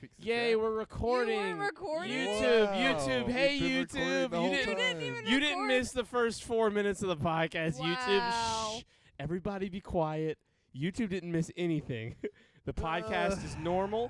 fix the Yay, chat? we're recording. You weren't recording? YouTube. Hey, YouTube. YouTube. You didn't miss the first 4 minutes of the podcast. Wow. YouTube. Shh. Everybody be quiet. YouTube didn't miss anything. The podcast is normal.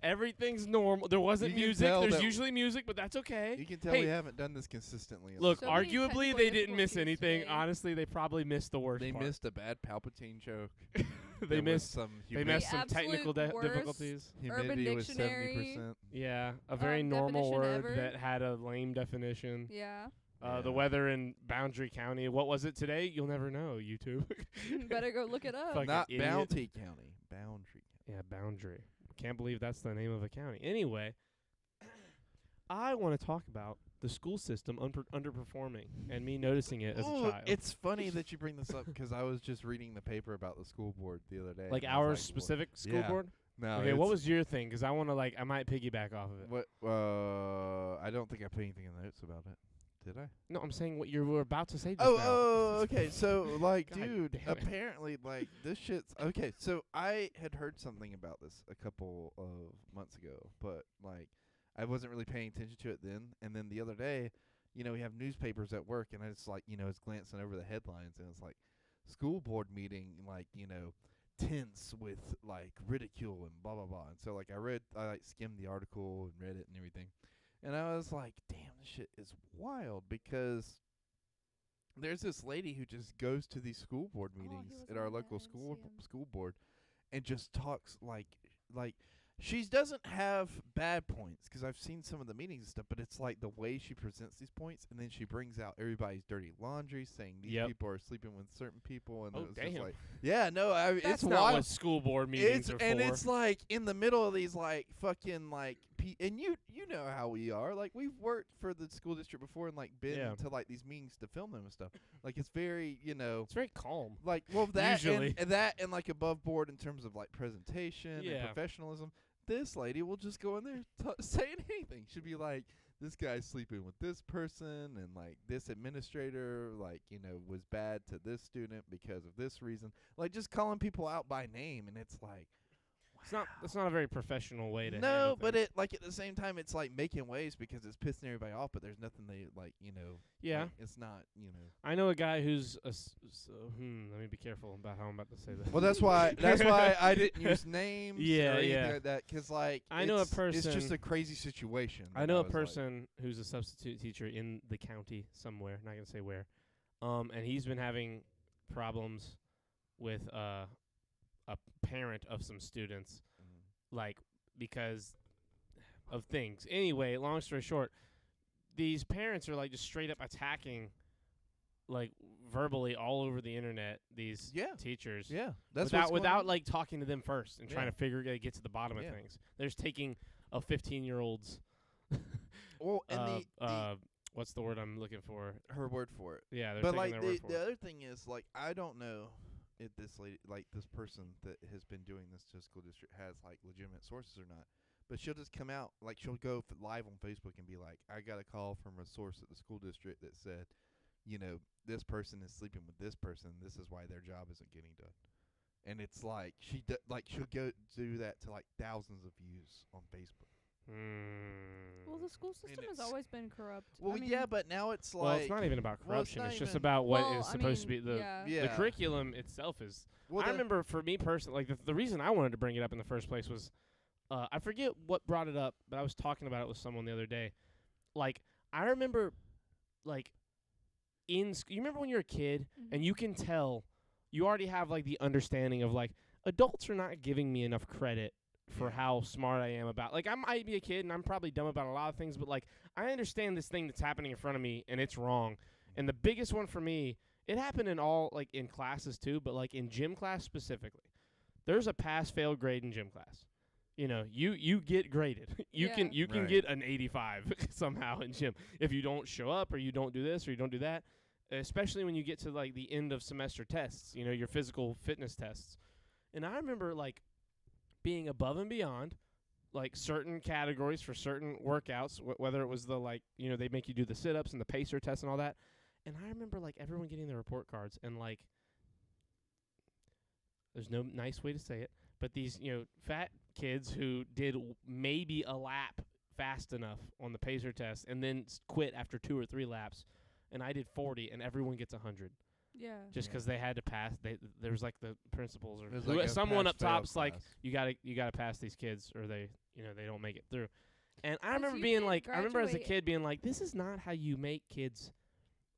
Everything's normal. There wasn't You can music. tell There's that- usually music, but that's okay. You can tell Hey, we haven't done this consistently. Look, So many arguably technical they didn't miss difficulties anything. today. Honestly, they probably missed the worst They part. missed a bad Palpatine joke. They There was missed. some They missed The some technical absolute worst difficulties. humidity Urban was Dictionary. 70%. Yeah, a very normal definition word ever. that had a lame definition. Yeah. Yeah. The weather in Boundary County. What was it today? You'll never know, YouTube. Better go look it up. Fuck. Not idiot. Bounty County. Boundary County. Yeah, Boundary. Can't believe that's the name of a county. Anyway, I want to talk about the school system underperforming and me noticing it as a child. It's funny that you bring this up because I was just reading the paper about the school board the other day. like and I was our like, specific school yeah. board. No, Okay, what it's- was your thing? Because I want to I might piggyback off of it. What? I don't think I put anything in the notes about it. Did I? No, I'm saying what you were about to say. Just now. Okay. So, like, God dude, damn it. apparently, like, this shit's okay. So, I had heard something about this a couple of months ago, but like, I wasn't really paying attention to it then. And then the other day, we have newspapers at work, and I just was glancing over the headlines, and it's like, school board meeting, tense with like ridicule and blah blah blah. And so, I skimmed the article and read it and everything. And I was like, damn, this shit is wild because there's this lady who just goes to these school board meetings was at our on local that. I didn't see 'em. school board and just talks like she doesn't have bad points because I've seen some of the meetings and stuff, but it's like the way she presents these points, and then she brings out everybody's dirty laundry, saying these Yep. people are sleeping with certain people, and Oh, it was just damn. like, yeah, no, That's it's not wild. what school board meetings are for. It's like in the middle of these fucking and you know how we are, like we've worked for the school district before and been Yeah. to these meetings to film them and stuff. Like it's very It's very calm. that Usually. and that and above board in terms of presentation Yeah. and professionalism. This lady will just go in there saying anything. She'll be like, this guy's sleeping with this person, and this administrator was bad to this student because of this reason. Just calling people out by name, and it's like, It's not a very professional way to. no, handle but things. at the same time, it's making waves because it's pissing everybody off. But there's nothing they Yeah. it's not I know a guy who's let me be careful about how I'm about to say this. Well, that's why I didn't use names. Yeah, or anything yeah. like that because I know a person- It's just a crazy situation. I that know a was like- person who's a substitute teacher in the county somewhere. Not gonna say where, and he's been having problems with a parent of some students, because of things. Anyway, long story short, these parents are just straight up attacking, verbally all over the internet. These Yeah. teachers, Yeah, that's without talking to them first and trying Yeah. to get to the bottom of Yeah. things. They're just taking a 15-year-old's. Well, and what's the word I'm looking for? her word for it. Yeah, they're But taking their word for the it. other thing is I don't know if this lady this person that has been doing this to a school district has legitimate sources or not. But she'll just come out she'll go live on Facebook and be like, I got a call from a source at the school district that said, this person is sleeping with this person. This is why their job isn't getting done. And it's she'll go do that to thousands of views on Facebook. Well, the school system has it's- always been corrupt. Well, I mean, yeah, but now it's Well, it's not even about well, it's corruption. not it's just even- about what Well, is I supposed to be mean, the yeah. the curriculum itself is. Well, I remember for me personally, the reason I wanted to bring it up in the first place was, I forget what brought it up, but I was talking about it with someone the other day. I remember, you remember when you're a kid and you can tell, you already have the understanding of adults are not giving me enough credit for how smart I am about. I might be a kid and I'm probably dumb about a lot of things, but I understand this thing that's happening in front of me and it's wrong. And the biggest one for me, it happened in all in classes too, but in gym class specifically. There's a pass-fail grade in gym class. You get graded. You Yeah. can Right. get an 85 somehow in gym if you don't show up or you don't do this or you don't do that. Especially when you get to the end of semester tests, your physical fitness tests. And I remember being above and beyond, certain categories for certain workouts, whether it was they make you do the sit-ups and the pacer test and all that. And I remember everyone getting their report cards and there's no nice way to say it, But these, fat kids who did maybe a lap fast enough on the pacer test and then quit after 2 or 3 laps, and I did 40, and everyone gets 100 Yeah. just because they had to pass. There was like the principals or There's like a someone up pass-fail top's like, class. you gotta pass these kids or they don't make it through. And I 'Cause remember you being can't like, I remember as a graduate- kid being like, this is not how you make kids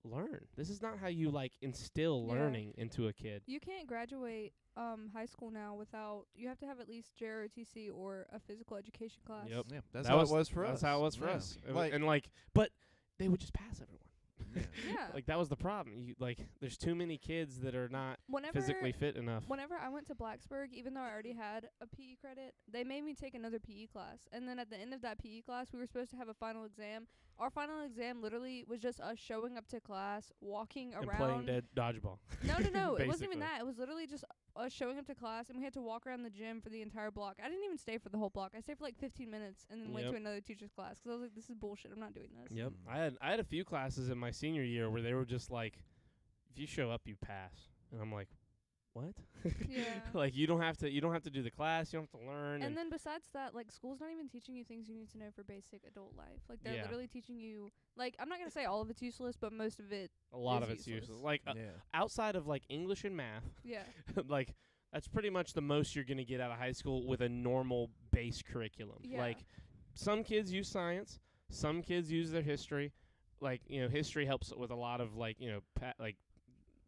learn. This is not how you like instill Yeah. learning into a kid. You can't graduate high school now without. You have to have at least JROTC or a physical education class. Yep. Yeah, that's That how was- it was for us. That's how it was for Yeah. us. Like, And but they would just pass everyone. yeah. Yeah. Like that was the problem. There's too many kids that are not Whenever physically fit enough. Whenever I went to Blacksburg, even though I already had a PE credit, they made me take another PE class. And then at the end of that PE class, we were supposed to have a final exam. Our final exam literally was just us showing up to class, walking And around. playing dead dodgeball. No, it wasn't Basically. even that. It was literally just us showing up to class, and we had to walk around the gym for the entire block. I didn't even stay for the whole block. I stayed for like 15 minutes and then went Yep. to another teacher's class 'cause I was like, this is bullshit. I'm not doing this. Yep. Mm. I had a few classes in my senior year where they were just like, if you show up, you pass. And I'm like, what? Yeah. Like you don't have to do the class, you don't have to learn. And then besides that, like, school's not even teaching you things you need to know for basic adult life. Like, they're Yeah. literally teaching you, like, I'm not going to say all of it's useless, but most of it, a lot is of it's useless. useless. Like Yeah. outside of like English and math, yeah. like that's pretty much the most you're gonna get out of high school with a normal base curriculum. Yeah. Like some kids use science, some kids use their history. Like history helps with a lot of like like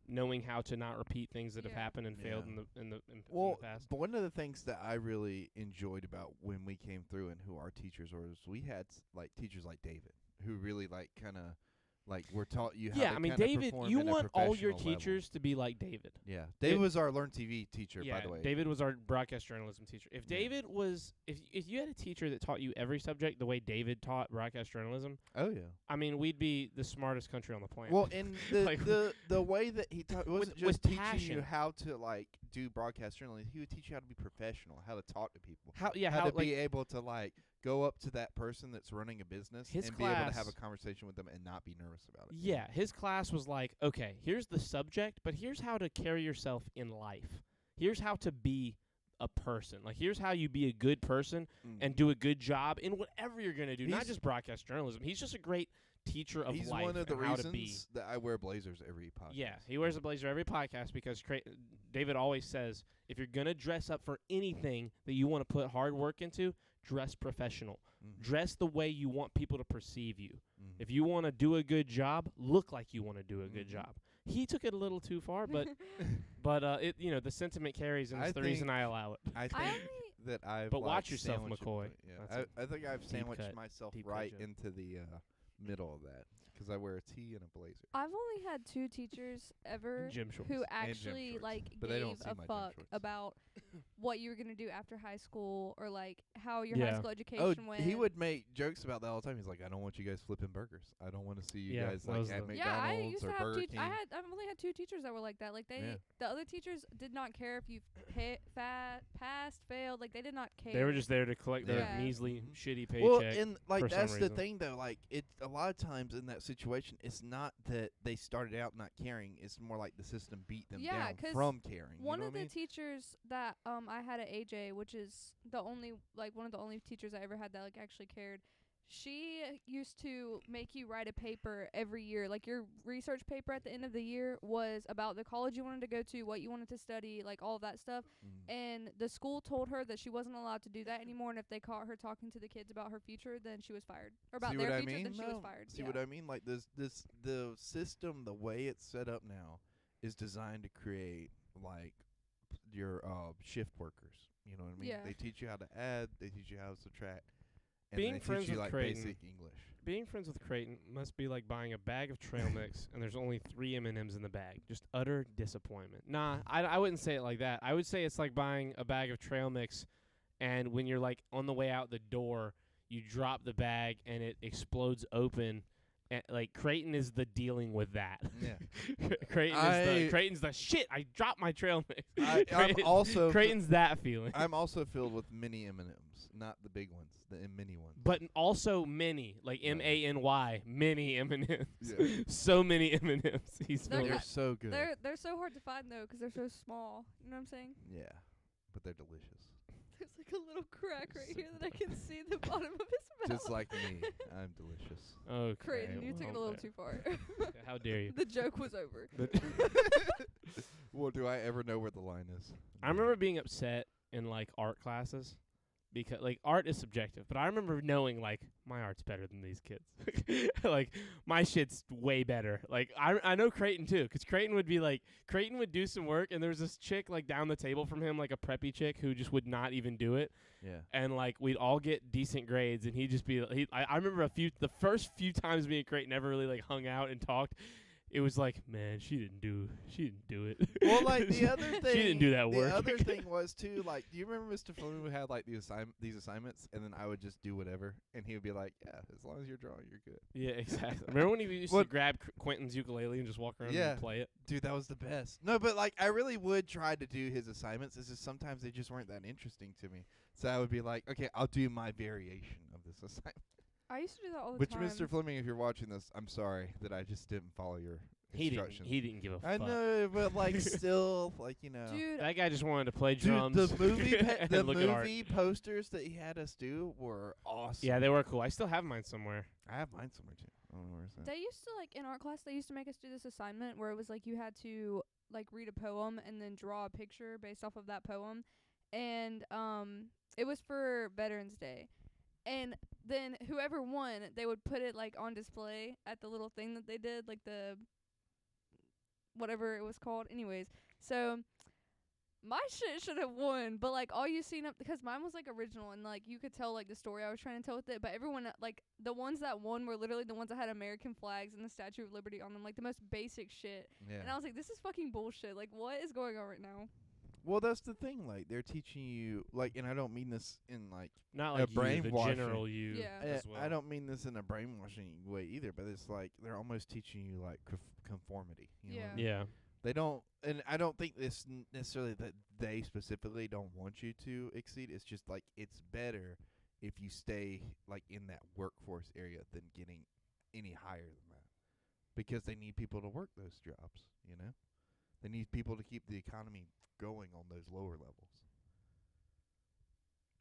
knowing how to not repeat things that have Yeah. happened and failed Yeah. in the Well, past. but one of the things that I really enjoyed about when we came through and who our teachers were is we had like teachers like David who really like kind of like were taught you how Yeah, to I mean, kinda David, perform you in a want all your professional level. teachers to be like David. Yeah, David was our Learn TV teacher, Yeah, by the way. David was our broadcast journalism teacher. If Yeah. David was, if you had a teacher that taught you every subject the way David taught broadcast journalism, Oh yeah. I mean, we'd be the smartest country on the planet. Well, and the Like- the way that he taught wasn't With just teaching passion. you how to like do broadcast journalism. He would teach you how to be professional, how to talk to people, how how to like be able to like go up to that person that's running a business His and be able to have class- a conversation with them and not be nervous about it. yeah, his class was like, okay, here's the subject, but here's how to carry yourself in life. Here's how to be a person. Like here's how you be a good person Mm. and do a good job in whatever you're gonna do. Not He's- just broadcast journalism. He's just a great teacher of He's life one of the and how to be. reasons that I wear blazers every podcast. Yeah, he wears a blazer every podcast because David always says, if you're going to dress up for anything that you want to put hard work into, dress professional. Mhm. Dress the way you want people to perceive you. Mhm. If you want to do a good job, look like you want to do a good Mhm. job. He took it a little too far, but it the sentiment carries, and I it's the reason think- I allow it. I I think only, that I've But like, watch yourself, sandwiched it McCoy. Yeah, That's I think I've sandwiched cut- myself deep cut right joke. into the middle of that because I wear a tee and a blazer. I've only had 2 teachers ever Gym shorts. who gym actually, shorts, like, but they don't gave see a my gym fuck shorts. about what you were going to do after high school or, like, how your Yeah. high school Oh, education went. he would make jokes about that all the time. He's like, I don't want you guys flipping burgers. I don't want to see you Yeah, guys that like was at the- Yeah, I McDonald's used to or have Burger King. I've only had 2 teachers that were like that. Like Yeah. the other teachers did not care if you passed, failed. Like they did not care. They were just there to collect their Yeah. measly, Mhm. shitty paycheck. Well, and like for some that's the reason. thing though. Like it, a lot of times in that situation, it's not that they started out not caring. It's more like the system beat them Yeah, down 'cause from caring. One you know of what I the mean? teachers that I had at AJ, which is the only one of the only teachers I ever had that like actually cared. She used to make you write a paper every year. Like your research paper at the end of the year was about the college you wanted to go to, what you wanted to study, like all of that stuff. Mm. And the school told her that she wasn't allowed to do that anymore. And if they caught her talking to the kids about her future, then she was fired. Or about See their what I future, mean? then she was No. fired. See yeah. what I mean? Like the system, the way it's set up now, is designed to create like your shift workers. You know what I mean? Yeah. They teach you how to add. They teach you how to subtract. And Being they friends teach you with like Creighton- basic English. Being friends with Creighton must be like buying a bag of trail mix and there's only 3 M&Ms in the bag. Just utter disappointment. Nah, I wouldn't say it like that. I would say it's like buying a bag of trail mix and when you're like on the way out the door, you drop the bag and it explodes open. And like Creighton is the dealing with that. Yeah. Creighton's the shit. I dropped my trail mix. I'm also Creighton's that feeling. I'm also filled with mini M&Ms, not the big ones, the mini ones. But also many, like Right. MANY, many M&Ms. Yeah. So many M&Ms. He's They're filled They're with. so good. They're so hard to find though 'cause they're so small. You know what I'm saying? Yeah. but they're delicious. There's like a little crack right here that I can see the bottom of his mouth. Just like me, I'm delicious. Okay. Creighton, you took it a little too far. How dare you? The joke was over. Well, do I ever know where the line is? I remember being upset in like art classes because like art is subjective, but I remember knowing like my art's better than these kids. Like my shit's way better. Like I know Creighton too, 'cause Creighton would do some work, and there was this chick like down the table from him, like a preppy chick who just would not even do it. Yeah. And like we'd all get decent grades, and he'd just be I remember the first few times me and Creighton ever really like hung out and talked. It was like, man, she didn't do it. Well, like the other thing, she didn't do that work. The other thing was too, like, do you remember Mr. Fleming who had like these assignments, and then I would just do whatever, and he would be like, yeah, as long as you're drawing, you're good. Yeah, exactly. Remember when he used to grab Quentin's ukulele and just walk around and play it? Dude, that was the best. No, but like I really would try to do his assignments. It's just sometimes they just weren't that interesting to me. So I would be like, okay, I'll do my variation of this assignment. I used to do that all the Which, time. Mr. Fleming, if you're watching this, I'm sorry that I just didn't follow your instructions. He didn't give a fuck. I know, but like still, like, you know. Dude, That guy just wanted to play Dude, drums. the movie and the look at art. movie posters that he had us do were awesome. Yeah, they were cool. I still have mine somewhere. I have mine somewhere too. I don't know where it's at. they used to, like, in art class, they used to make us do this assignment where it was, like, you had to, like, read a poem and then draw a picture based off of that poem. And, it was for Veterans Day. And then whoever won, they would put it, like, on display at the little thing that they did, like, the whatever it was called. Anyways, so my shit should have won, but like all you seen up, because mine was like original and like you could tell like the story I was trying to tell with it, but everyone, like the ones that won were literally the ones that had American flags and the Statue of Liberty on them, like the most basic shit. Yeah. And I was like, this is fucking bullshit. Like, what is going on right now? Well, that's the thing. Like, they're teaching you, like, and I don't mean this in like Not A like you, the brainwashing. general you Yeah. as well. I don't mean this in a brainwashing way either, but it's like they're almost teaching you like conformity. You know what I mean? Yeah. They don't, and I don't think this necessarily that they specifically don't want you to exceed. It's just like it's better if you stay like in that workforce area than getting any higher than that, because they need people to work those jobs. You know, they need people to keep the economy going on those lower levels.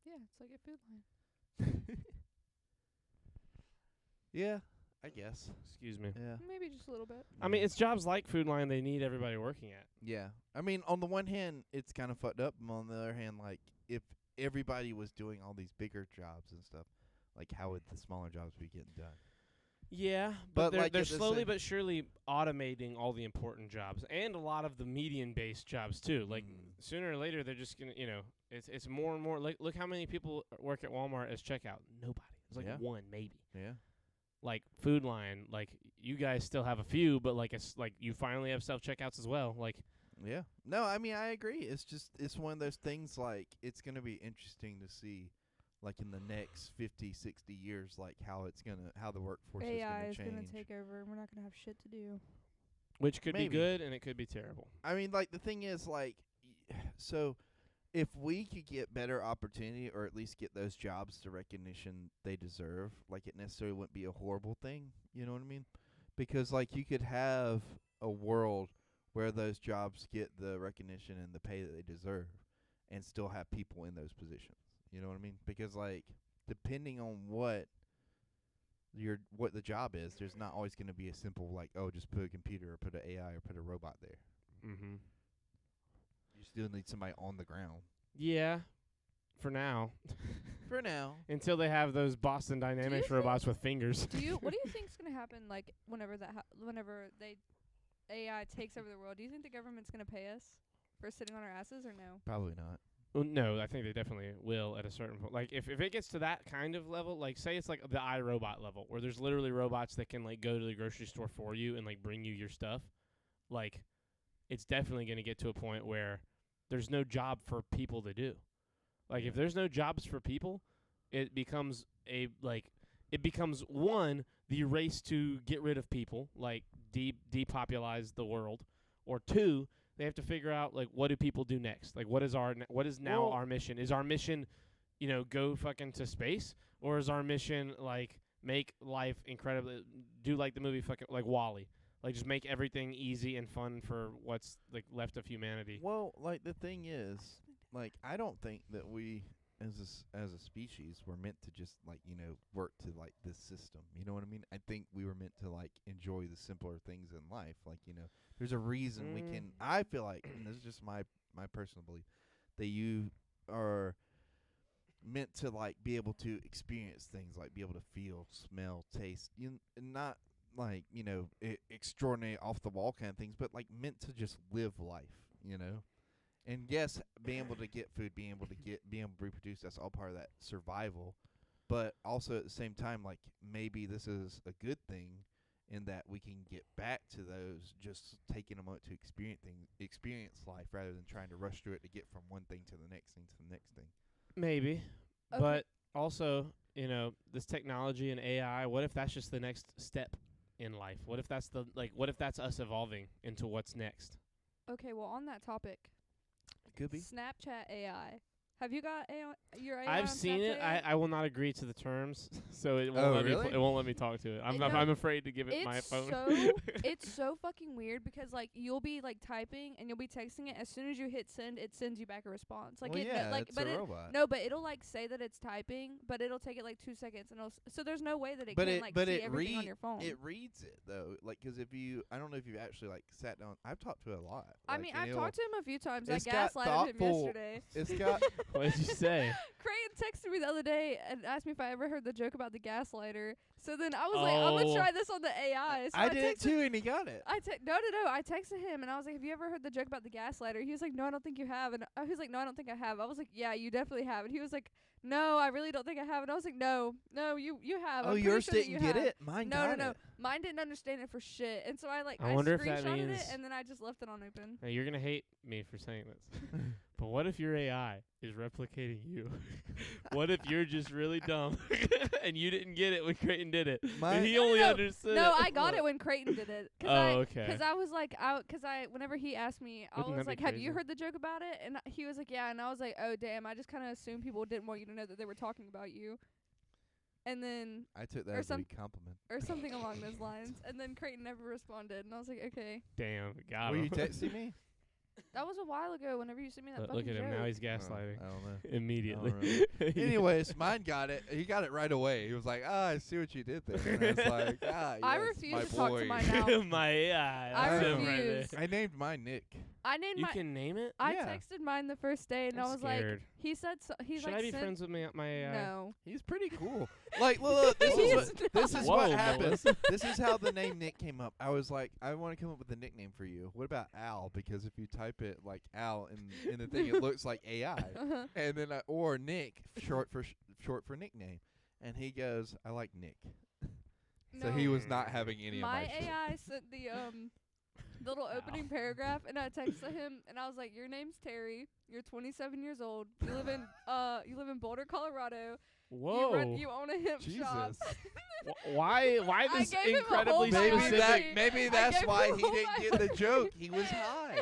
Yeah, it's like a food line. Yeah, I guess. Excuse me. Yeah. Maybe just a little bit. I mean, it's jobs like Food Line they need everybody working at. Yeah. I mean, on the one hand, it's kind of fucked up. On the other hand, like, if everybody was doing all these bigger jobs and stuff, like, how would the smaller jobs be getting done? Yeah, But they're, like they're at the slowly same- but surely automating all the important jobs and a lot of the median-based jobs too. Like sooner or later, they're just gonna, it's more and more. Like, look how many people work at Walmart as checkout. Nobody. It's like one, maybe. Yeah. Like Food Line, like you guys still have a few, but like it's like you finally have self-checkouts as well. Like, Yeah. No, I mean, I agree. It's just, it's one of those things, like, it's going to be interesting to see, like, in the next 50, 60 years, like, how the workforce AI is is going to gonna change. take over, and we're not gonna have shit to do. which could Maybe. be good and it could be terrible. I mean, like, the thing is, like, so if we could get better opportunity, or at least get those jobs the recognition they deserve, like, it necessarily wouldn't be a horrible thing. You know what I mean? Because, like, you could have a world where those jobs get the recognition and the pay that they deserve and still have people in those positions. You know what I mean? Because, like, depending on what the job is, there's not always going to be a simple, like, oh, just put a computer or put an AI or put a robot there. Mm-hmm. You still need somebody on the ground. Yeah, for now. For now. Until they have those Boston Dynamics think- robots with fingers. What do you think's gonna happen? Like whenever AI takes over the world, do you think the government's gonna pay us for sitting on our asses or no? Probably not. Well, no, I think they definitely will at a certain point. Like, if it gets to that kind of level, like, say it's like the iRobot level, where there's literally robots that can, like, go to the grocery store for you and, like, bring you your stuff, like, it's definitely going to get to a point where there's no job for people to do. Like, if there's no jobs for people, it becomes one, the race to get rid of people, like, depopulize the world, or two, they have to figure out, like, what do people do next? Like, what is now our mission? Is our mission, go fucking to space? Or is our mission, like, make life incredibly, do like the movie fucking, like, WALL-E? Like, just make everything easy and fun for what's, like, left of humanity. Well, like, the thing is, like I don't think that we as a species were meant to just like work to like this system. You know what I mean? I think we were meant to like enjoy the simpler things in life. Like there's a reason we can. I feel like, and this is just my personal belief, that you are meant to like be able to experience things, like be able to feel, smell, taste, and not like extraordinary off the wall kind of things, but like meant to just live life. And yes, being able to get food, being able to reproduce, that's all part of that survival. But also at the same time, like maybe this is a good thing in that we can get back to those, just taking a moment to experience life rather than trying to rush through it to get from one thing to the next thing to the next thing. Maybe. Okay. But also, this technology and AI, what if that's just the next step in life? What if that's what if that's us evolving into what's next? Okay, well, on that topic, Could be. Snapchat AI. Have you got your AI? I've on seen it. Snapchat? I will not agree to the terms, so it won't Oh, let really? me. It won't let me talk to it. I'm afraid to give it my phone. It's so fucking weird because like you'll be like typing and you'll be texting it. As soon as you hit send, it sends you back a response. Like well, it yeah, like it's but a it robot. no, but it'll like say that it's typing, but it'll take it like 2 seconds and so there's no way that it But can it- like but see it everything on read- your phone. It reads it though, like because I don't know if you've actually like sat down. I've talked to it a lot. I like, mean, and I've it'll- talked to him a few times. I it's got gaslighted him thoughtful- yesterday. It's got What did you say? Creighton texted me the other day and asked me if I ever heard the joke about the gaslighter. So then I was like, I'm gonna try this on the AI. So I did it texted- too, and he got it. No. I texted him and I was like, "Have you ever heard the joke about the gaslighter?" He was like, "No, I don't think you have." And he was like, "No, I don't think I have." I was like, "Yeah, you definitely have." And he was like, "No, I really don't think I have." And I was like, "No, you have." Oh, I'm pretty yours sure that didn't you get have. it. Mine No, got no, no. it. Mine didn't understand it for shit. And so I I wonder if that screenshotted means- it and then I just left it on open. Now, you're gonna hate me for saying this, but what if your AI is replicating you? What if you're just really dumb and you didn't get it when Creighton did it? Mine- And he No, only no, understood No, it. I got it when Creighton did it. Okay. Because I was like, whenever he asked me, I Wouldn't was that like, be "Have you crazy? heard the joke about it?" And he was like, "Yeah." And I was like, "Oh, damn! I just kind of assumed people didn't want you to know that they were talking about you." And then, I took that or as a compliment. or something along those lines. And then Creighton never responded, and I was like, "Okay." Damn, got Were him. you texting me? That was a while ago. Whenever you sent me that Look fucking at him joke. now. He's gaslighting I don't know. immediately. Anyways, mine got it. He got it right away. He was like, I see what you did there. And I was like, I yes, refuse my to talk to boy. mine now. My AI. I That's him right refuse. there. I named mine Nick. I named You my. can name it. I Yeah. texted mine the first day, and I'm I was like, scared. he said, he's Should like, I be sent- friends with my AI? No. He's pretty cool. Like, look, this He is is what this is Whoa, what happens. Melissa. This is how the name Nick came up. I was like, I want to come up with a nickname for you. What about Al? Because if you type it like Al in the thing, it looks like AI. Uh-huh. And then or Nick, short for nickname. And he goes, I like Nick. So he No. was not having any My of my shit. AI sent the little opening paragraph, and I texted him, and I was like, "Your name's Terry. You're 27 years old. You live in Boulder, Colorado. Whoa. You own a hemp shop." Jesus. Why I this gave him a incredibly whole Maybe specific? biography. maybe I that's gave why him he a whole didn't get the joke. He was high.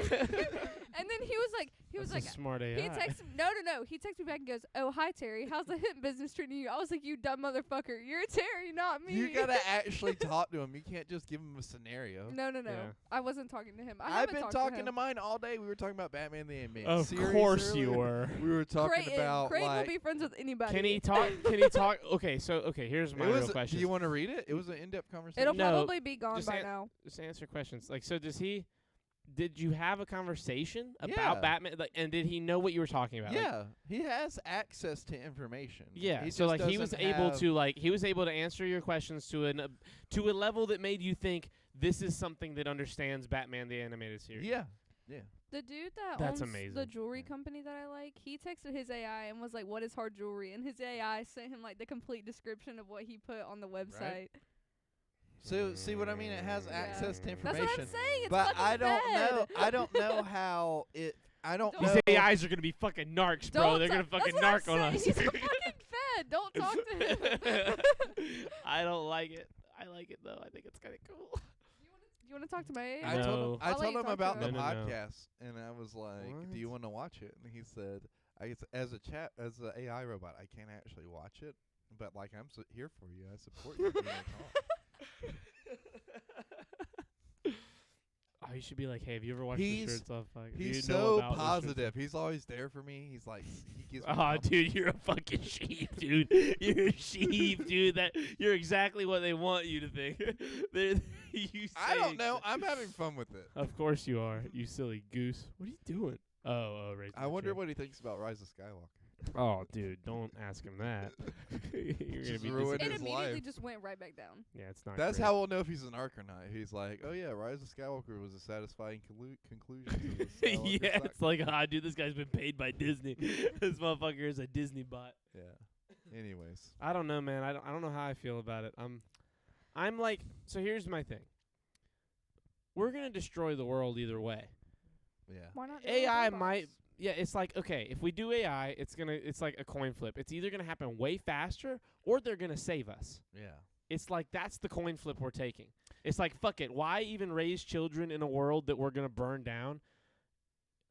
And then he was like, That's a smart AI. he texted no. He texted me back and goes, "Oh, hi Terry. How's the hemp business treating you?" I was like, "You dumb motherfucker. You're Terry, not me." You gotta actually talk to him. You can't just give him a scenario. No. Yeah. I wasn't talking to him. I've been talking to to him. mine all day. We were talking about Batman the Animated Of Series course you earlier. were. We were talking Creighton. about Creighton like will be friends with anybody. Can he talk? Can he talk? Okay, here's my it real was. question. Do you want to read it? It was an in-depth conversation. It'll No, probably be gone just by an- now. Just answer questions. Like, so did you have a conversation Yeah. about Batman? Like, and did he know what you were talking about? Like, Yeah, he has access to information. yeah. He So just like he was doesn't able have- to answer your questions to a level that made you think this is something that understands Batman the Animated Series. Yeah. The dude that That's owns amazing. the jewelry Yeah. company that I like, he texted his AI and was like, "What is hard jewelry?" And his AI sent him like the complete description of what he put on the website. So see what I mean? It has Yeah. access to That's information. what I'm saying. It's but fucking I don't fed. know. I don't know how it. I don't Don't- know. These AIs are gonna be fucking narcs, bro. Don't They're gonna ta- fucking that's narc what on I'm us. saying. He's a fucking fed. Don't talk to him. I don't like it. I like it though. I think it's kind of cool. You want to talk to my AI? I told No. him. I I'll let told you him talk to about him. the No, no, no. podcast, and I was like, "Do you What? want to watch it?" And he said, "I guess as a AI robot, I can't actually watch it, but like I'm here for you. I support you." If you wanna talk." I Oh, you should be like, hey, have you ever watched the He's- Shirts Off podcast? He's You know so about the Shirts positive. He's always there for me. He's like, he gives me Off- Oh, compliments. dude, you're a fucking sheep, dude. You're a sheep, dude. That you're exactly what they want you to think. You I say don't know. exa- I'm having fun with it. Of course you are, you silly goose. What are you doing? Oh, right. I wonder what he thinks about Rise of Skywalker. Oh, dude, don't ask him that. You're gonna Just be ruin It his immediately life. just went right back down. Yeah, it's not. That's great. how we'll know if he's an arc or not. He's like, oh yeah, Rise of Skywalker was a satisfying conclusion. To the Skywalker Yeah, saga." it's like, dude, this guy's been paid by Disney. This motherfucker is a Disney bot. Yeah. Anyways. I don't know, man. I don't know how I feel about it. I'm like, so here's my thing. We're gonna destroy the world either way. Yeah. Why not? do it with AI robots? might. Yeah, it's like, okay, if we do AI, it's like a coin flip. It's either gonna happen way faster or they're gonna save us. Yeah. It's like that's the coin flip we're taking. It's like, fuck it. Why even raise children in a world that we're gonna burn down?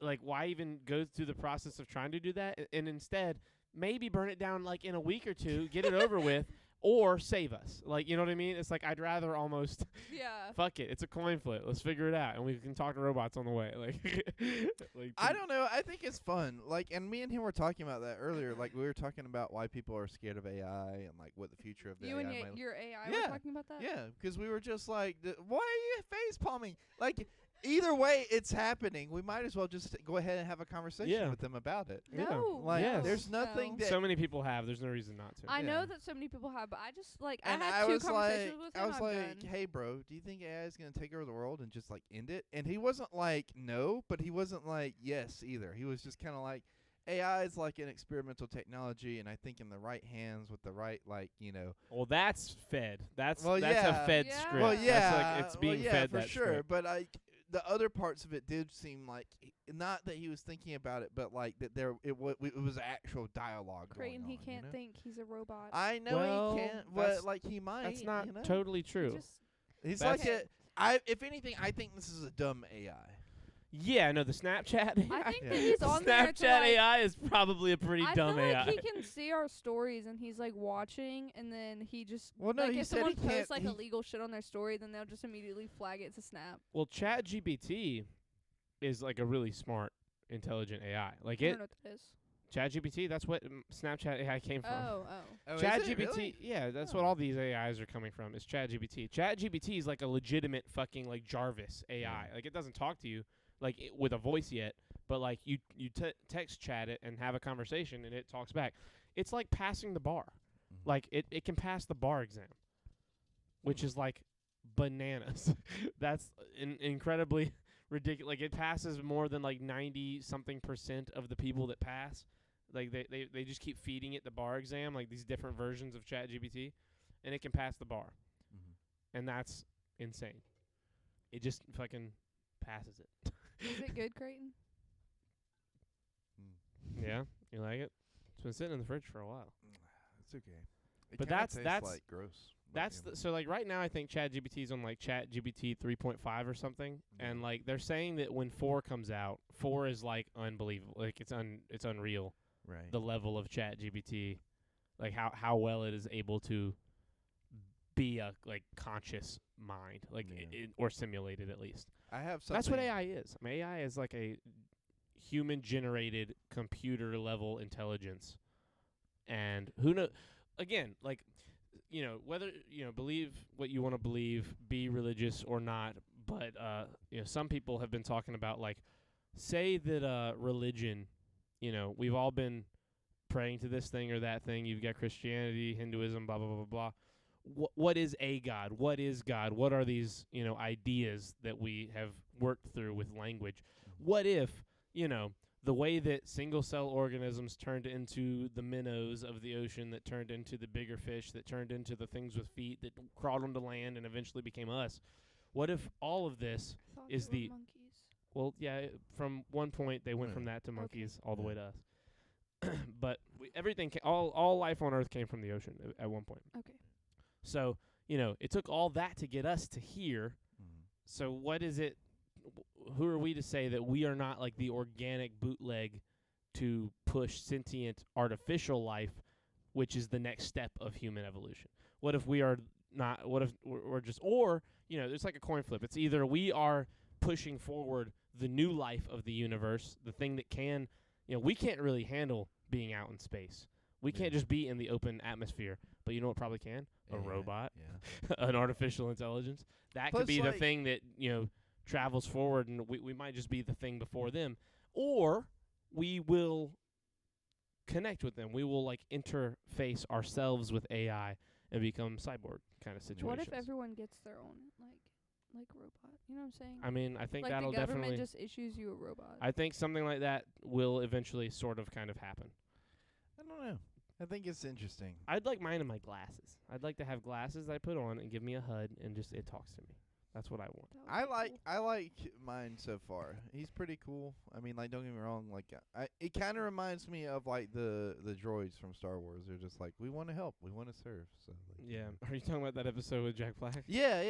Like, why even go through the process of trying to do that? And instead, maybe burn it down like in a week or two, get it over with, or save us. Like, you know what I mean? It's like I'd rather almost Yeah. fuck it. It's a coin flip. Let's figure it out, and we can talk to robots on the way. Like I don't know. I think it's fun. Like, and me and him were talking about that earlier. Like, we were talking about why people are scared of AI and like what the future of the You AI and might. your AI Yeah. were talking about that. Yeah, because we were just like, why are you face palming? Like, either way, it's happening. We might as well just go ahead and have a conversation Yeah. with them about it. Yeah. No. Like, Yes. there's nothing No. that. So many people have. There's no reason not to. I Yeah. know that so many people have, but I just like and I had I two was conversations like, with him. I was I'm like, done. hey, bro, do you think AI is gonna take over the world and just like end it? And he wasn't like no, but he wasn't like yes either. He was just kind of like, AI is like an experimental technology, and I think in the right hands with the right Well, that's fed. That's Well, that's yeah. a fed Yeah. script. Well, yeah, That's like it's being fed for that sure. script. But the other parts of it did seem like not that he was thinking about it, but like that it was actual dialogue. Creighton, going he on, can't you know? think. He's a robot. I know Well, he can't, that's- but like he might. That's not you know? totally He true. just He's that's- like if anything, I think this is a dumb AI. Yeah, no, the Snapchat. I think Yeah. that he's on there to Snapchat like, AI is probably a pretty I dumb feel AI. like he can see our stories and he's like watching, and then he just Well, no, like he if said someone he can't- posts like he- illegal shit on their story, then they'll just immediately flag it to Snap. Well, ChatGPT is like a really smart, intelligent AI. Like I it, don't know what that is. ChatGPT. That's what Snapchat AI came from. Oh. Oh, is it ChatGPT, really? yeah, that's Oh. what all these AIs are coming from. Is ChatGPT. ChatGPT is like a legitimate fucking like Jarvis AI. Yeah. Like it doesn't talk to you like with a voice yet, but like you text chat it and have a conversation and it talks back. It's like passing the bar. Mhm. Like it can pass the bar exam, which is like bananas. That's incredibly ridiculous. Like it passes more than like 90-something% of the people that pass. Like they just keep feeding it the bar exam, like these different versions of ChatGPT, and it can pass the bar, Mhm. and that's insane. It just fucking passes it. Is it good, Creighton? Yeah, you like it? It's been sitting in the fridge for a while. It's okay. It But kinda that's- tastes that's- like gross. but, That's you know. so like right now I think ChatGPT is on like ChatGPT 3.5 or something, and Yeah. like they're saying that when 4 comes out, 4 is like unbelievable, like it's unreal. right. The level of ChatGPT, like how well it is able to be a like conscious mind, like Yeah. or simulated at least. I have something. That's what AI is. I mean, AI is like a human generated computer level intelligence, and who knows? Again, like whether believe what you want to believe, be religious or not, but some people have been talking about like say that religion. We've all been praying to this thing or that thing. You've got Christianity, Hinduism, blah, blah, blah, blah, blah. What is a God? What is God? What are these, ideas that we have worked through with language? What if, the way that single-cell organisms turned into the minnows of the ocean, that turned into the bigger fish, that turned into the things with feet, that crawled onto land and eventually became us? What if all of this I thought is they were the- monkeys. Well, yeah, from one point they went Yeah. from that to monkeys all the Yeah. way to us. But everything, all life on Earth came from the ocean at one point. Okay. So, it took all that to get us to here. Mhm. So what is it, who are we to say that we are not like the organic bootleg to push sentient artificial life, which is the next step of human evolution? What if we are not, what if we're just, or, there's like a coin flip. It's either we are pushing forward the new life of the universe, the thing that can, we can't really handle being out in space. We can't just be in the open atmosphere. But you know what probably can? A robot, an artificial intelligence. That Plus, could be the thing that, travels forward, and we might just be the thing before them. Or we will connect with them. We will, interface ourselves with AI and become cyborg kind of situations. What if everyone gets their own, like robot? You know what I'm saying? I mean, I think like that'll the government definitely... just issues you a robot. I think something like that will eventually sort of kind of happen. I don't know. I think it's interesting. I'd like mine in my glasses. I'd like to have glasses I put on and give me a HUD and just it talks to me. That's what I want. I like mine so far. He's pretty cool. I mean, don't get me wrong. It kind of reminds me of the droids from Star Wars. They're just like, we want to help, we want to serve. So yeah. Are you talking about that episode with Jack Black? Yeah.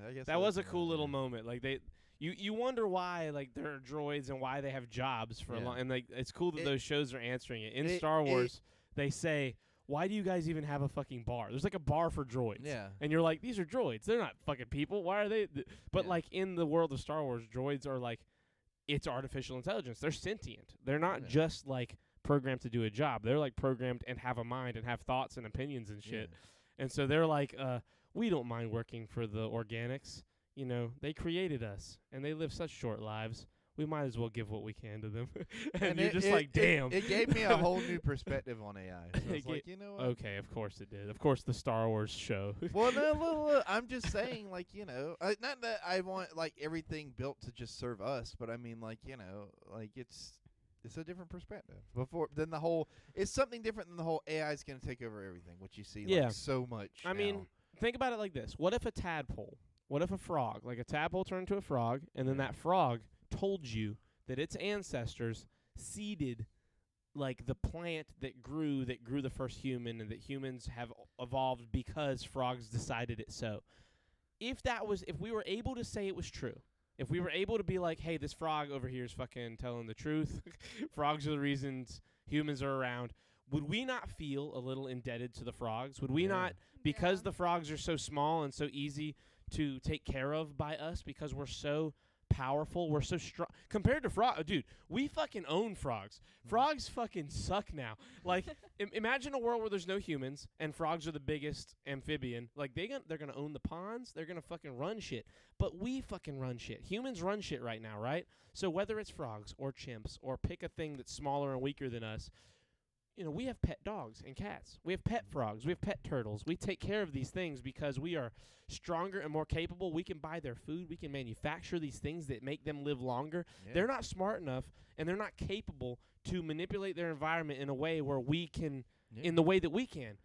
I guess that was a cool little moment. You wonder why there are droids and why they have jobs for a long. And it's cool that those shows are answering it. In Star Wars, they say, why do you guys even have a fucking bar? There's a bar for droids. Yeah. And you're like, these are droids. They're not fucking people. Why are they? But in the world of Star Wars, droids are it's artificial intelligence. They're sentient. They're not just programmed to do a job. They're programmed and have a mind and have thoughts and opinions and shit. Yeah. And so they're we don't mind working for the organics. They created us and they live such short lives. We might as well give what we can to them. and you're just damn. It gave me a whole new perspective on AI. So it's you know what? Okay, of course it did. Of course the Star Wars show. Well, no, look, I'm just saying, not that I want, everything built to just serve us, but I mean, it's a different perspective. It's something different than the whole AI is going to take over everything, which you see, so much I mean, think about it like this. What if a tadpole, what if a frog, a tadpole turned into a frog, and then that frog told you that its ancestors seeded the plant that grew the first human, and that humans have evolved because frogs decided it so. If we were able to say it was true, if we were able to be hey, this frog over here is fucking telling the truth, frogs are the reasons humans are around, would we not feel a little indebted to the frogs? Would we not, because the frogs are so small and so easy to take care of by us, because we're so powerful, we're so strong compared to frog, dude, we fucking own frogs. Frogs fucking suck now. Imagine a world where there's no humans and frogs are the biggest amphibian. They're gonna own the ponds, they're gonna fucking run shit, but we fucking run shit. Humans run shit right now, right? So whether it's frogs or chimps or pick a thing that's smaller and weaker than us, we have pet dogs and cats. We have pet frogs. We have pet turtles. We take care of these things because we are stronger and more capable. We can buy their food. We can manufacture these things that make them live longer. Yeah. They're not smart enough, and they're not capable to manipulate their environment in a way where we can, in the way that we can.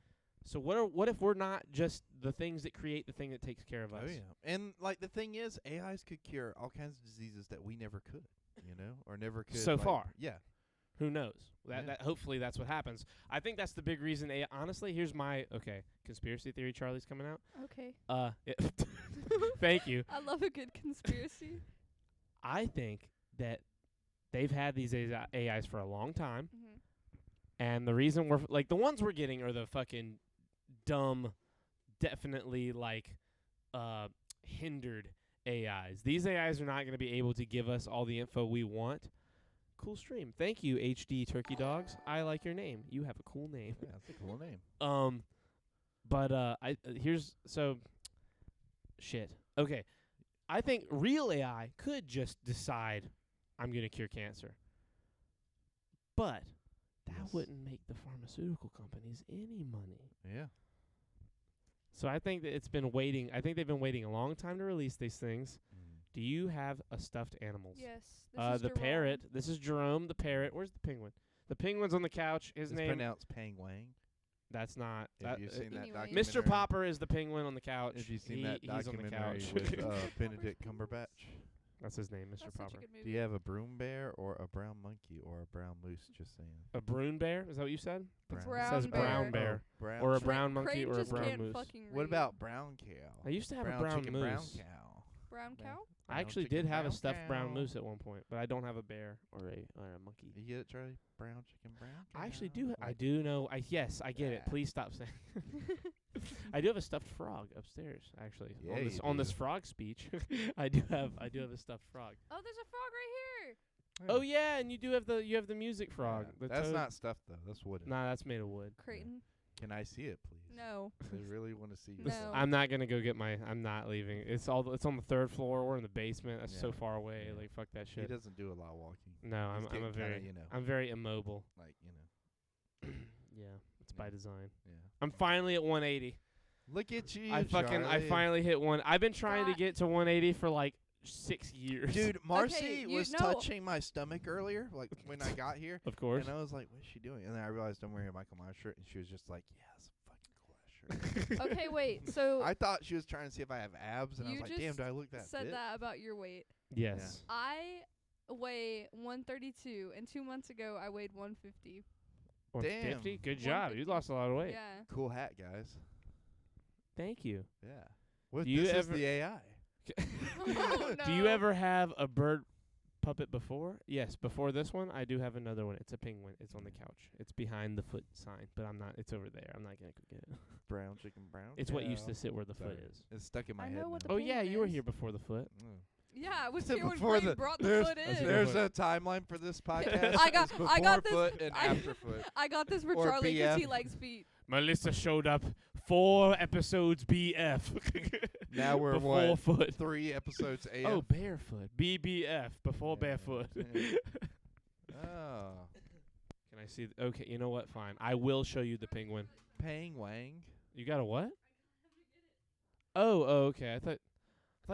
So what if we're not just the things that create the thing that takes care of us? Oh, yeah. And, the thing is, AIs could cure all kinds of diseases that we never could, or never could. So far. Yeah. Who knows? That hopefully that's what happens. I think that's the big reason. Honestly, here's my conspiracy theory. Charlie's coming out. Okay. Thank you. I love a good conspiracy. I think that they've had these AIs for a long time, and the reason we're the ones we're getting are the fucking dumb, definitely hindered AIs. These AIs are not going to be able to give us all the info we want. Cool stream. Thank you, HD Turkey Dogs. I like your name. You have a cool name. Yeah, that's a cool name. Shit. Okay. I think real AI could just decide I'm going to cure cancer. But that wouldn't make the pharmaceutical companies any money. Yeah. So I think that it's been waiting. I think they've been waiting a long time to release these things. Do you have a stuffed animals? Yes. This is the Jerome. parrot. This is Jerome, the parrot. Where's the penguin? The penguin's on the couch. His name. It's pronounced Pang-Wang. That's not. Have you seen that documentary? Mr. Popper is the penguin on the couch. Have you seen that documentary he's on the couch. with Benedict Cumberbatch? That's his name, Mr. Popper. Do you have a brown bear or a brown monkey or a brown moose? Just saying. A brown bear? Is that what you said? Brown it says brown bear. Brown Or a brown monkey or a brown moose. What about brown cow? I used to have brown a brown chicken, moose. Brown cow. Brown cow? I actually did have a stuffed brown moose at one point, but I don't have a bear or a monkey. You get it, Charlie? Brown chicken, brown cow. I actually do. I Like, do know. Yes, I get it. Yeah. Please stop saying. I do have a stuffed frog upstairs. Actually, Yeah, you on this do. frog speech, I do have a stuffed frog. Oh, there's a frog right here. Oh yeah, and you have the music frog. Yeah. The That's toad. not stuffed though. That's wooden. Nah, that's made of wood. Creighton. Can I see it, please? No. They really want to see you. No. I'm not gonna go get my. I'm not leaving. It's on the third floor or in the basement. That's so Yeah. far away. Yeah. Like fuck that He shit. doesn't do a lot of walking. No, He's I'm getting a very kinda, I'm very immobile. like Yeah, it's by Yeah. design. yeah. I'm finally at 180. Look at you, I Charlie. finally hit one. I've been trying to God. get to 180 for like 6 years. Dude, Marcy you was know- touching my stomach earlier, like when I got here, Of course. and I was like, "What's she doing?" And then I realized I'm wearing a Michael Myers shirt, and she was just like, "Yeah, it's a fucking cool ass shirt." Okay, wait. So I thought she was trying to see if I have abs, and I You was like, "Damn, just do I look that said fit?" that about your weight. Yes. I weigh 132, and 2 months ago I weighed 150. 150. Damn. Good job. You 150. lost a lot of weight. Yeah. Cool hat, guys. Thank you. Yeah. What? Do you This is ever- the AI. Oh, Do you no. ever have a bird puppet before? Yes, before this one, I do have another one. It's a penguin. It's on the couch. It's behind the foot sign, but I'm not. It's over there. I'm not gonna go get it. Brown chicken, brown. It's what used cow. to sit where the foot Sorry. is. It's stuck in my I head know what now. the Oh yeah, penguin you were is. here before the foot. Mm. Yeah, I was So here when before Brady brought the there's- foot That's in. good. There's a timeline for this podcast. I got- It's I got before this- foot and I- after foot. I got this for Or Charlie 'cause he BF. likes feet. Melissa showed up 4 episodes BF. Now we're before what? foot. 3 episodes AF. Oh, barefoot. BBF before Yeah, barefoot. yeah. Oh. Can I see? Okay, you know what? Fine. I will show you the penguin. Pang Wang. You got a what? Oh, okay. I thought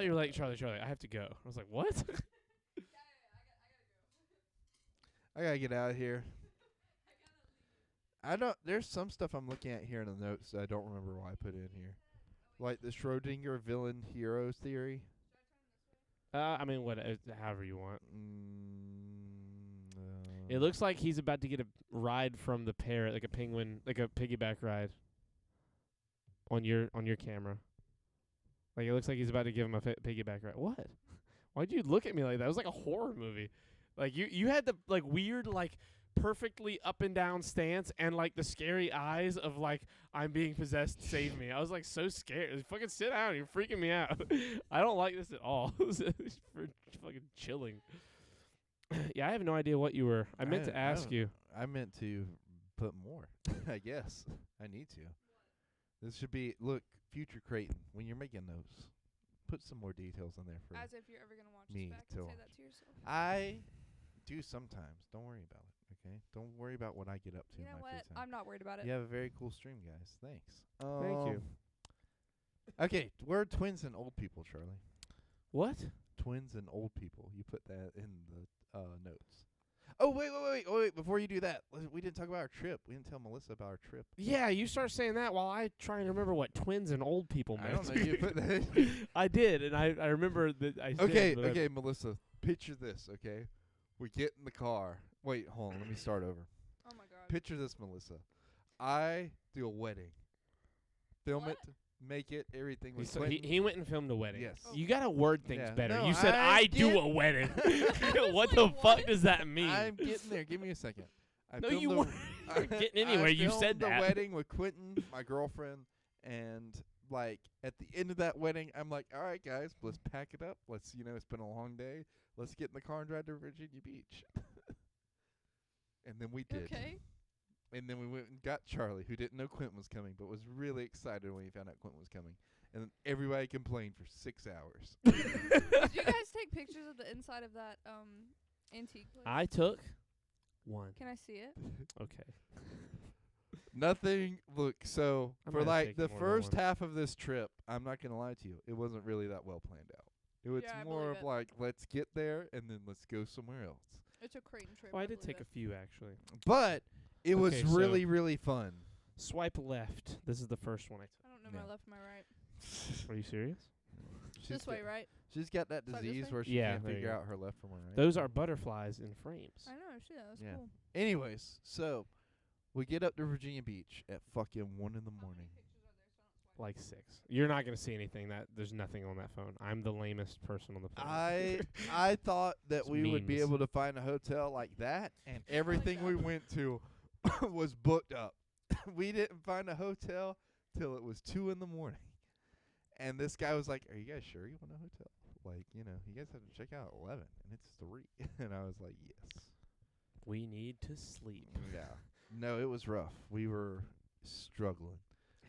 you were like Charlie. I have to go. I was like, what? I gotta get out of here. I don't. There's some stuff I'm looking at here in the notes that I don't remember why I put in here, like the Schrodinger villain hero theory. I mean, what? However you want. Mm, It looks like he's about to get a ride from the parrot, like a penguin, like a piggyback ride. On your camera. Like it looks like he's about to give him a piggyback ride. What? Why'd you look at me like that? It was like a horror movie. Like you had the like weird like perfectly up and down stance and like the scary eyes of like I'm being possessed, save me. I was like so scared. Fucking sit down, you're freaking me out. I don't like this at all. It's for fucking chilling. Yeah, I have no idea what you were. I meant to ask you. I meant to put more. I guess I need to. This should be future Creighton. When you're making those, put some more details in there for As if you're ever gonna watch me this back to and say watch. that to yourself. I do sometimes. Don't worry about it. Okay. Don't worry about what I get up to. You in know my what? free time. I'm not worried about it. You have a very cool stream, guys. Thanks. Thank you. Okay, we're twins and old people, Charlie. What? Twins and old people. You put that in the notes. Oh, wait. Before you do that, we didn't talk about our trip. We didn't tell Melissa about our trip. Yeah, you start saying that while I try and remember what twins and old people I meant. don't know. You put that in. I did, and I remember that I Okay, did. but I- okay, Melissa. Picture this, okay? We get in the car. Wait, hold on. Let me start over. Oh my god. Picture this, Melissa. I do a wedding. Film What? it, make it, everything with So Clinton. he went and filmed a wedding. Yes. You gotta word things Yeah. better. No, You said I I do get- a wedding. was What like, the what? fuck does that mean? I'm getting there. Give me a second. I No, filmed you the- weren't getting anywhere. I You filmed said the that. wedding with Quentin, my girlfriend, and like at the end of that wedding, I'm like, all right, guys, let's pack it up. Let's, it's been a long day. Let's get in the car and drive to Virginia Beach. And then we did. Okay. And then we went and got Charlie, who didn't know Quentin was coming, but was really excited when he found out Quentin was coming. And then everybody complained for 6 hours. Did you guys take pictures of the inside of that antique place? I took one. Can I see it? Okay. Nothing. Look, so I for might have like taken the more than first one. half of this trip, I'm not gonna lie to you, it wasn't really that well planned out. It was Yeah, I more believe of it. like, let's get there and then let's go somewhere else. It's a Creighton trip. Oh, I did take a a. few actually. But it was Okay, so- really, really fun. Swipe left. This is the first one I I don't know Yeah. my left and my right. took. Are you serious? This way, right? She's got that Swipe this disease way? where she Yeah, can't there you figure go. out her left from her right. Those are butterflies in frames. I know. Shit, that's Yeah. cool. Anyways, so we get up to Virginia Beach at fucking 1 in the morning. like 6. You're not gonna see anything. There's nothing on that phone. I'm the lamest person on the planet. I thought that It's we would be memes. able to find a hotel like that, and everything we went to was booked up. We didn't find a hotel till it was 2 in the morning. And this guy was like, "Are you guys sure you want a hotel? Like, you guys have to check out at 11, and it's 3." And I was like, "Yes." We need to sleep. Yeah. No, it was rough. We were struggling.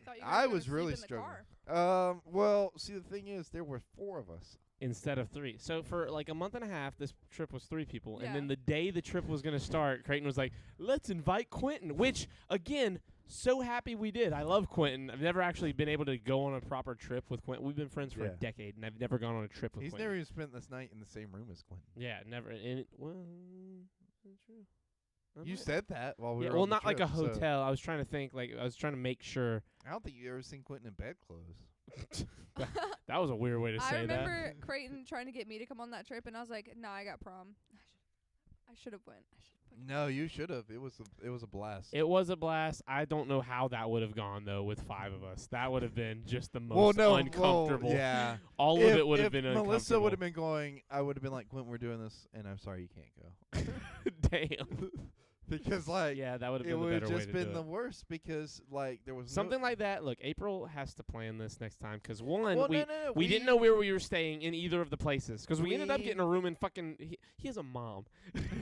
Thought you guys I were was gonna really sleep in the struggling. car. Well, see, the thing is, there were 4 of us. Instead of 3. So for like a month and a half, this trip was 3 people. And Yeah. then the day the trip was going to start, Creighton was like, let's invite Quentin, which, again, so happy we did. I love Quentin. I've never actually been able to go on a proper trip with Quentin. We've been friends for a Yeah. decade, and I've never gone on a trip with He's Quentin. never even spent this night in the same room as Quentin. Yeah, never. And well, that's true. You said that while we Yeah, were well, on the not like a trip, so hotel. I was trying to think. Like, I was trying to make sure. I don't think you ever seen Quentin in bedclothes. That was a weird way to I say remember Creighton trying to get me to come on that trip, and I was like, "Nah, I got prom. I should have went. No, you should have. It was a blast. that. It was a blast. I don't know how that would have gone, though, with 5 of us. That would have been just the most uncomfortable. yeah. All of it would have been If uncomfortable. Melissa would have been going, I would have been like, "Quentin, we're doing this, and I'm sorry you can't go." Damn. Because like Yeah, that would have it been the would have better way just to been do the it. worst because like there was Something like that. Look, April has to plan this next time because well, we didn't know where we were staying in either of the places because we ended up We- getting a room in fucking. He has a mom,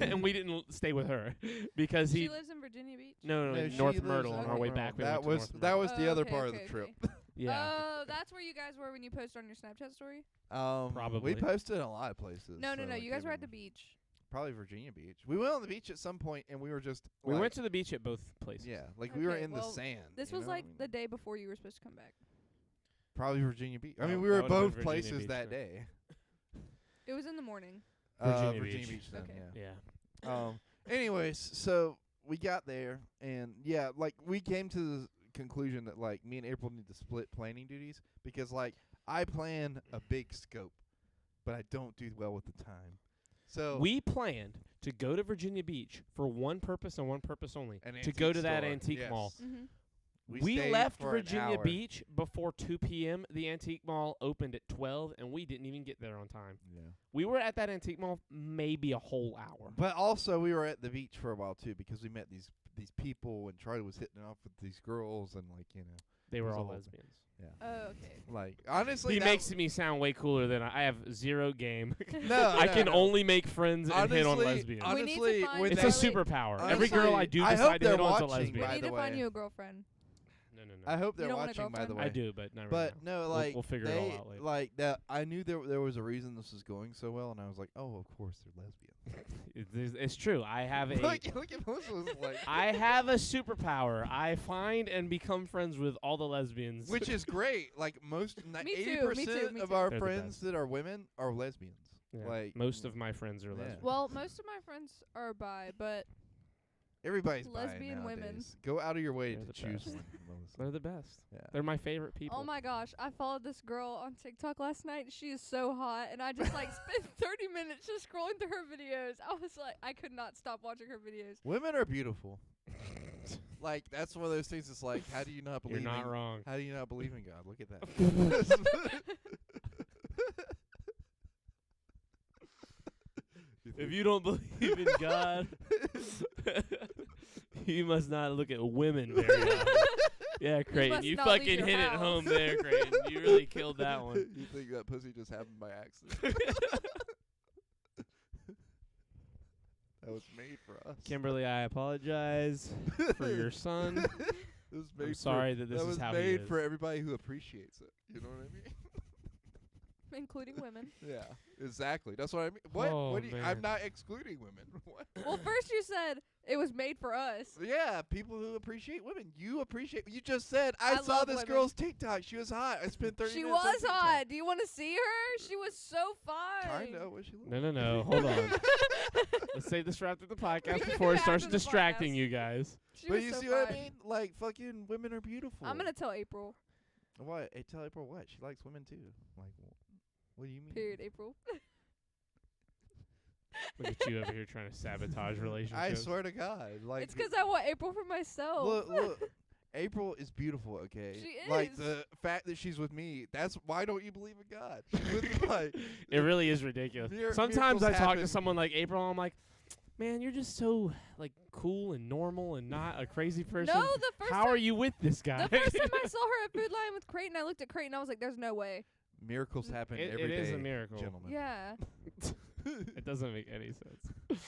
and we didn't stay with her because She he. lives in Virginia Beach. No, No, she North lives Myrtle. in On our North way Myrtle. back, we That went to was North that Myrtle. was the other Okay, part of okay, the trip. okay. Yeah. Oh, that's where you guys were when you posted on your Snapchat story? Probably. We posted in a lot of places. No. so I You guys can't were at the remember. beach. Probably Virginia Beach. We went on the beach at some point and we were just We like, went to the beach at both places. yeah, like we were Okay, in the well, sand. This you was know? like I mean, the day before you were supposed to come back. probably Virginia Beach. I No, mean, we that were would've been both Virginia places Beach, that yeah. day. It was in the morning. Virginia Virginia Beach. Beach then, Okay. yeah. Yeah. Anyways, so we got there and yeah, like we came to the conclusion that like me and April need to split planning duties because like I plan a big scope, but I don't do well with the time. So We planned to go to Virginia Beach for one purpose and one purpose only. An To go antique to that store, antique yes. mall. Mm-hmm. We stayed left for an Virginia hour. Beach before 2 p.m. The antique mall opened at 12, and we didn't even get there on time. Yeah. We were at that antique mall maybe a whole hour. But also we were at the beach for a while too because we met these people and Charlie was hitting it off with these girls and like, They it were was a all whole lesbians. yeah. Oh, okay. Like honestly He that makes me sound way cooler than I have zero game. No, I no, can no. only make friends and hit on Honestly, lesbians. We need to honestly, find when It's they- a superpower. Every girl I do I hope decide to they're hit on is a watching, lesbian. We by need the to find way. you a girlfriend. No. I hope You they're don't want a watching by the girlfriend? way. I do, but not right But now. no, like we'll figure it all out later. like that. I knew there was a reason this was going so well, and I was like, oh, of course they're lesbians. It's true. I have a look at Melissa was like, I have a superpower. I find and become friends with all the lesbians. which is great. Like most, Me too, 80% me of too. our They're the friends best. that are women are lesbians. Yeah, like most of my friends are Yeah. lesbians. Well, most of my friends are bi, but Everybody's bi lesbian women. nowadays. Go out of your way They're to the choose best. one, Melissa. They're the best. Yeah. They're my favorite people. oh my gosh, I followed this girl on TikTok last night. She is so hot, and I just like spent 30 minutes just scrolling through her videos. I was like, I could not stop watching her videos. Women are beautiful. Like that's one of those things. It's like, how do you not You're believe? not in, wrong. How do you not believe in God? Look at that. If you don't believe in God, you must not look at women very often. Yeah, Creighton, must you not leave fucking your hit it house. home there, Creighton. You really killed that one. You think that pussy just happened by accident? That was made for us. Kimberly, I apologize for your son. It was made I'm sorry that this that is was how he made is. for everybody who appreciates it. You know what I mean? Including women. Yeah, exactly. That's what I mean. What? Oh, what do you, man. I'm not excluding women. What? Well, first you said it was made for us. Yeah, people who appreciate women. You appreciate. You just said I saw love this women. girl's TikTok. She was hot. I spent 30 She minutes. on was TikTok. hot. Do you want to see her? She was so fine. Kinda. What she look? No. Hold on. Let's say this right after the podcast before it After starts the distracting podcast. you guys. She But was you so see fine. what I mean? Like fucking women are beautiful. I'm gonna tell April. What? Hey, tell April what? She likes women too. Like, what do you mean? Period. April. Look at you over here trying to sabotage relationships. I swear to God, like It's 'cause I want April for myself. look, April is beautiful, okay? She Like is. the fact that she's with me, that's why don't you believe in God? She's with me, like It really is ridiculous. Sometimes miracles I talk happen. to someone like April, and I'm like, man, you're just so like cool and normal and not a crazy person. No, the first How time are you with this guy? the first time I saw her at Food Lion with Creighton, I looked at Creighton, I was like, there's no way. Miracles happen It every day, is a miracle. gentlemen. Yeah. It doesn't make any sense.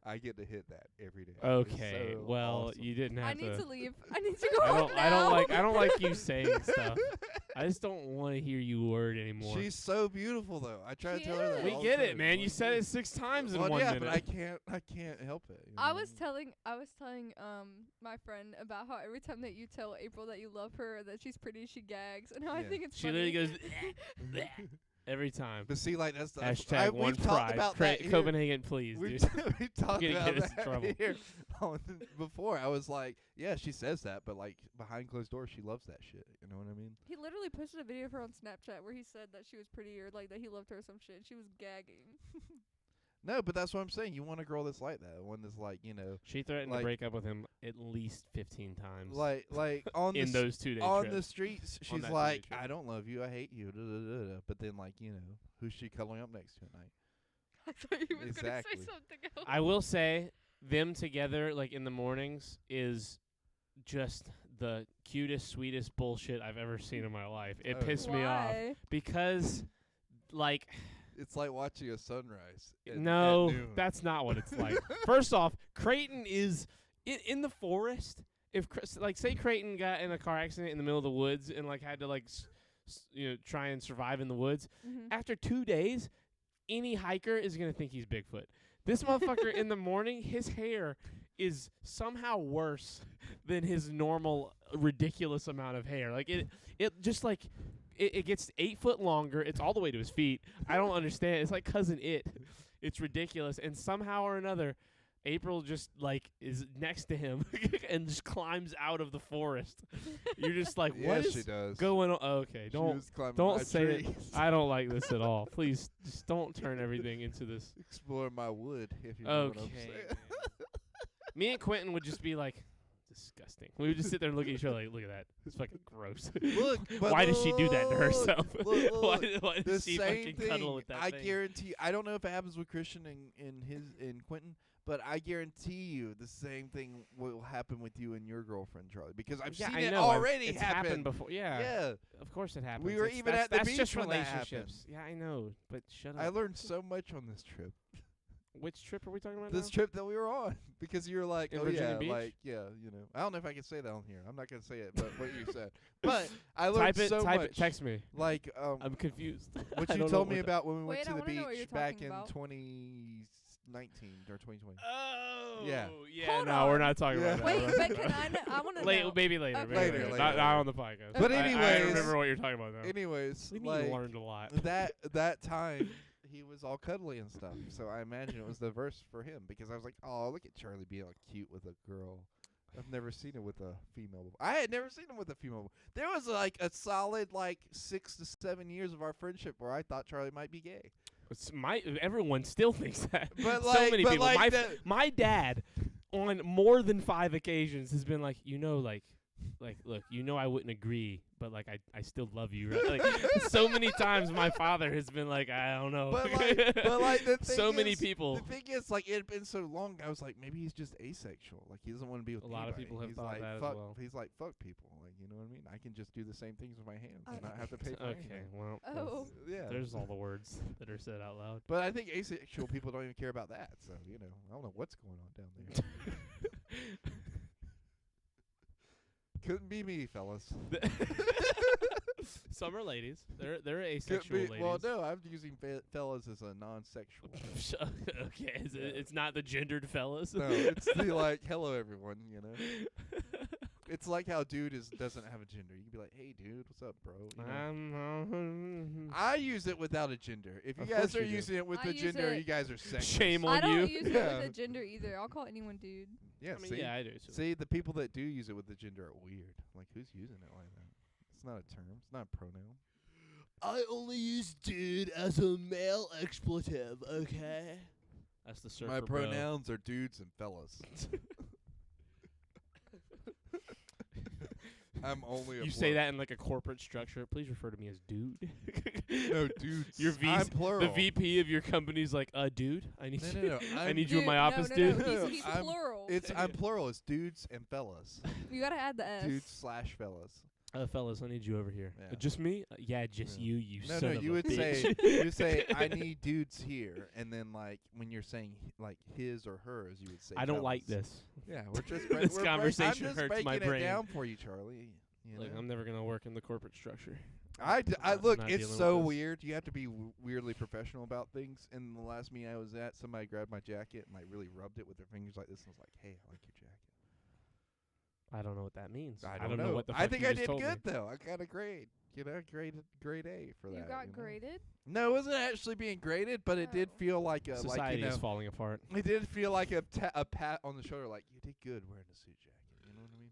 I get to hit that every day. It's Okay, so well, awesome. you didn't have I need to leave. I need to go I home don't. I now. don't like you saying stuff. I just don't want to hear you word anymore. She's so beautiful, though. I try She to tell her that. we all the get it, time. man. You Like, said it 6 times in well, 1 yeah, minute. but I can't help it. you I know? was telling my friend about how every time that you tell April that you love her, that she's pretty, she gags, and how I Yeah. think it's She funny. literally goes every time. But see, like that's the Hashtag one we've talked pride. about that here. Copenhagen, please, We've, dude. we've talked You're gonna about get us in that trouble. here before. I was like, yeah, she says that, but like behind closed doors, she loves that shit. You know what I mean? He literally posted a video of her on Snapchat where he said that she was pretty or like that he loved her or some shit. She was gagging. No, but that's what I'm saying. You want a girl that's like that, one that's like, you know, She threatened like- to break up with him at least 15 times. like on in the those 2 days. on the streets, On she's that like, two-day trip. I don't love you, I hate you, da, da, da, da. But then like, you know, who's she cuddling up next to at night? I thought you was Exactly. gonna say something else. I will say them together, like in the mornings, is just the cutest, sweetest bullshit I've ever seen in my life. It Oh, pissed me off Why? because, like, It's like watching a sunrise. At no, noon. that's not what it's like. First off, Creighton is in the forest. If like say Creighton got in a car accident in the middle of the woods and like had to like try and survive in the woods, Mm-hmm. after 2 days, any hiker is gonna think he's Bigfoot. This motherfucker in the morning, his hair is somehow worse than his normal ridiculous amount of hair. Like it just like it gets 8 foot longer. It's all the way to his feet. I don't understand. It's like Cousin It. It's ridiculous. And somehow or another, April just like is next to him and just climbs out of the forest. You're just like, yeah, what she is does. going on? Okay, She don't was climbing my say it. trees. I don't like this at all. Please, just don't turn everything into this. Explore my wood, if you know what I'm Okay. saying. Me and Quentin would just be like, disgusting. We would just sit there and look at each other like, look at that. It's fucking gross. Look, but Why does she do that to look, herself? look, why the does she same fucking cuddle thing. with that I thing? guarantee. I don't know if it happens with Christian and Quentin, but I guarantee you the same thing will happen with you and your girlfriend, Charlie, because I've Yeah, seen I it know. already it's happen. happened before. Yeah, Yeah, of course it happens. We were It's- even that's, at the that's beach just when that happened. relationships. Yeah, I know, but shut up. I learned so much on this trip. Which trip are we talking about This now? trip that we were on, because you were like, In oh Virginia yeah, Beach? like yeah, you know. I don't know if I can say that on here. I'm not gonna say it, but what you said. But I learned Type it. so Type much. it. Text me. Like I'm confused. what I you don't told know me what about when we went Wait, to I the wanna know what beach you're back talking in about. 2019 or 2020. Oh. Yeah. Yeah. Hold no, we're on. not talking Yeah. about that. Wait, We're but not can I? I want to Late, know. maybe later. Okay. Maybe Later, later. later, Not later. on the podcast. But I anyways- remember what you're talking about now. Anyways, We like learned a lot. that time he was all cuddly and stuff. So I imagine it was the verse for him, because I was like, oh, look at Charlie being all cute with a girl. I've never seen him with a female before. I had never seen him with a female before. There was like a solid like 6 to 7 years of our friendship where I thought Charlie might be gay. Everyone still thinks that. But so like, many but people. like My dad, on more than 5 occasions, has been like, look, I wouldn't agree, but like I still love you. Right? Like so many times, my father has been like, I don't know. but like the thing so many is- people. The thing is, like, it had been so long. I was like, maybe he's just asexual. Like, he doesn't want to be with A lot of anybody. people have he's thought like, that as fuck, well. He's like, fuck people. Like, you know what I mean? I can just do the same things with my hands and not have to pay for Okay, anything. well, Oh. Yeah. there's all the words that are said out loud. But I think asexual people don't even care about that. So, you know, I don't know what's going on down there. Couldn't be me, fellas. Some are ladies. They're Couldn't asexual be, ladies. well, no, I'm using fellas as a non-sexual. Okay, Yeah. it's not the gendered fellas. No, it's the like, hello everyone, you know. It's like how dude doesn't have a gender. You can be like, hey dude, what's up, bro? You know? I use it without a gender. If you Of guys course are you do. using it with I the use gender, it- you guys are sexist. Shame I on don't you. use it Yeah. with a gender either. I'll call anyone dude. Yeah, I mean, see, yeah, I do too. see, the people that do use it with the gender are weird. Like, who's using it like that? It's not a term. It's not a pronoun. I only use dude as a male expletive, okay? That's the surfer My bro. pronouns are dudes and fellas. I'm only a You say that in like a corporate structure. Please refer to me as dude. No, dudes. Your I'm plural. The VP of your company's like, dude, I need you. No. I need you in Dude, my office, no, dude. No, he's I'm- plural. I'm plural. It's dudes and fellas. You gotta add the S. Dudes/fellas. Fellas, I need you over here. Yeah. Just me? Yeah, just Yeah. you No, son no. of You a would bitch. say you say I need dudes here, and then like when you're saying like his or hers, you would say. I don't like fellas. this. Yeah, we're just This conversation I'm just hurts breaking my it brain. down for you, Charlie. You Like, know? I'm never gonna work in the corporate structure. I not- look. not It's dealing so with this. weird. You have to be weirdly professional about things. In the last meeting I was at, somebody grabbed my jacket and like really rubbed it with their fingers like this, and was like, "Hey, I like your jacket." I don't know what that means. I don't know what the fuck I think you I just did told me. good though. I got a grade. You know, grade A for that. You got know? graded? No, it wasn't actually being graded, but it did Oh. feel like a Society like is you know, falling apart. it did feel like a pat on the shoulder, like you did good wearing a suit jacket. You know what I mean?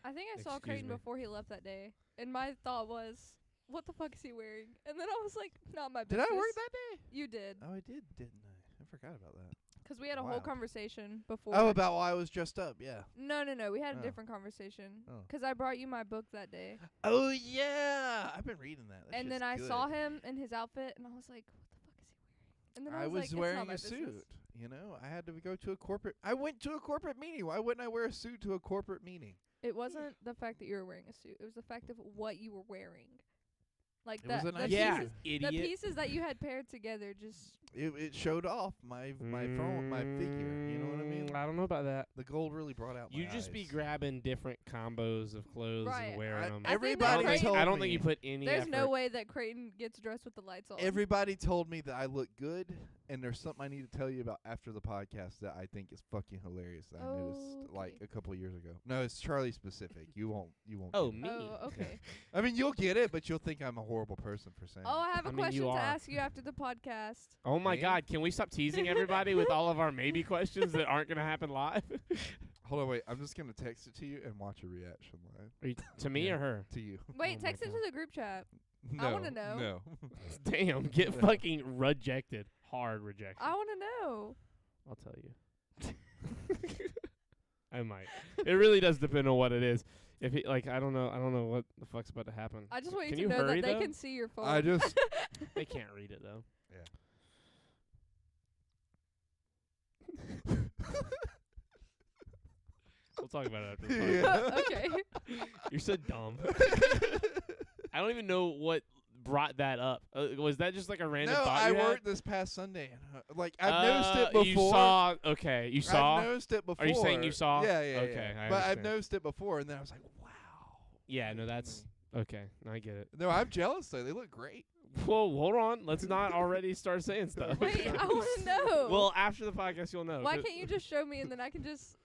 I think I saw Excuse Creighton me. before he left that day, and my thought was, "What the fuck is he wearing?" And then I was like, "Not my Did business." I work that day? You did, Oh, I did, didn't I? I forgot about that. 'cause we had a Wow. whole conversation before. Oh, about why I was dressed up. Yeah. No, we had a Oh. different conversation. Oh. 'Cause I brought you my book that day, Oh yeah, I've been reading that. and then I saw him in his outfit, and I was like, "What the fuck is he wearing?" And then I I was, was like, "It's not wearing my a suit. business." You know, I had to go to a corporate. I went to a corporate meeting. Why wouldn't I wear a suit to a corporate meeting? It wasn't the fact that you were wearing a suit; it was the fact of what you were wearing. Like It was the a nice Yeah, pieces, idiot. the pieces that you had paired together just. It showed off my phone, my figure. You know what I mean? I don't know about that. The gold really brought out. You my just be eyes. grabbing different combos of clothes Right. and wearing them. I think that Everybody Creighton- told I don't me. think you put any There's effort. no way that Creighton gets dressed with the lights on. Everybody told me that I look good, and there's something I need to tell you about after the podcast that I think is fucking hilarious that I noticed like Okay. a couple of years ago. No, it's Charlie specific. You won't. Oh, get it. me. Oh, okay. I mean, you'll get it, but you'll think I'm a horrible person for saying. Oh, it. I have a I mean, you question to are. ask you after the podcast. Oh my Me? God! Can we stop teasing everybody with all of our maybe questions that aren't gonna happen live? Hold on, wait. I'm just gonna text it to you and watch a reaction live. Are you to me Yeah. or her? To you. Wait, Oh my text it God. to the group chat. No. I wanna know. No. Damn! Get Yeah. fucking rejected. Hard rejection. I want to know. I'll tell you. I might. It really does depend on what it is. If it, like, I don't know what the fuck's about to happen. I just want Can you you to know hurry, that they though? can see your phone. I just. They can't read it though. We'll talk about it after the podcast. Yeah. Okay. You're so dumb. I don't even know what brought that up. Was that just like a random No, thought I you had? worked this past Sunday. And, like I've noticed it before. You saw? Okay, you saw? I've noticed it before. Are you saying you saw? Yeah, yeah, Okay, yeah. I But I've understand. noticed it before, and then I was like, wow. Yeah, no, that's okay. No, I get it. No, I'm jealous though. They look great. Whoa, hold on. Let's not already start saying stuff. Wait, I want to know. Well, after the podcast, you'll know. why 'cause- can't you just show me and then I can just?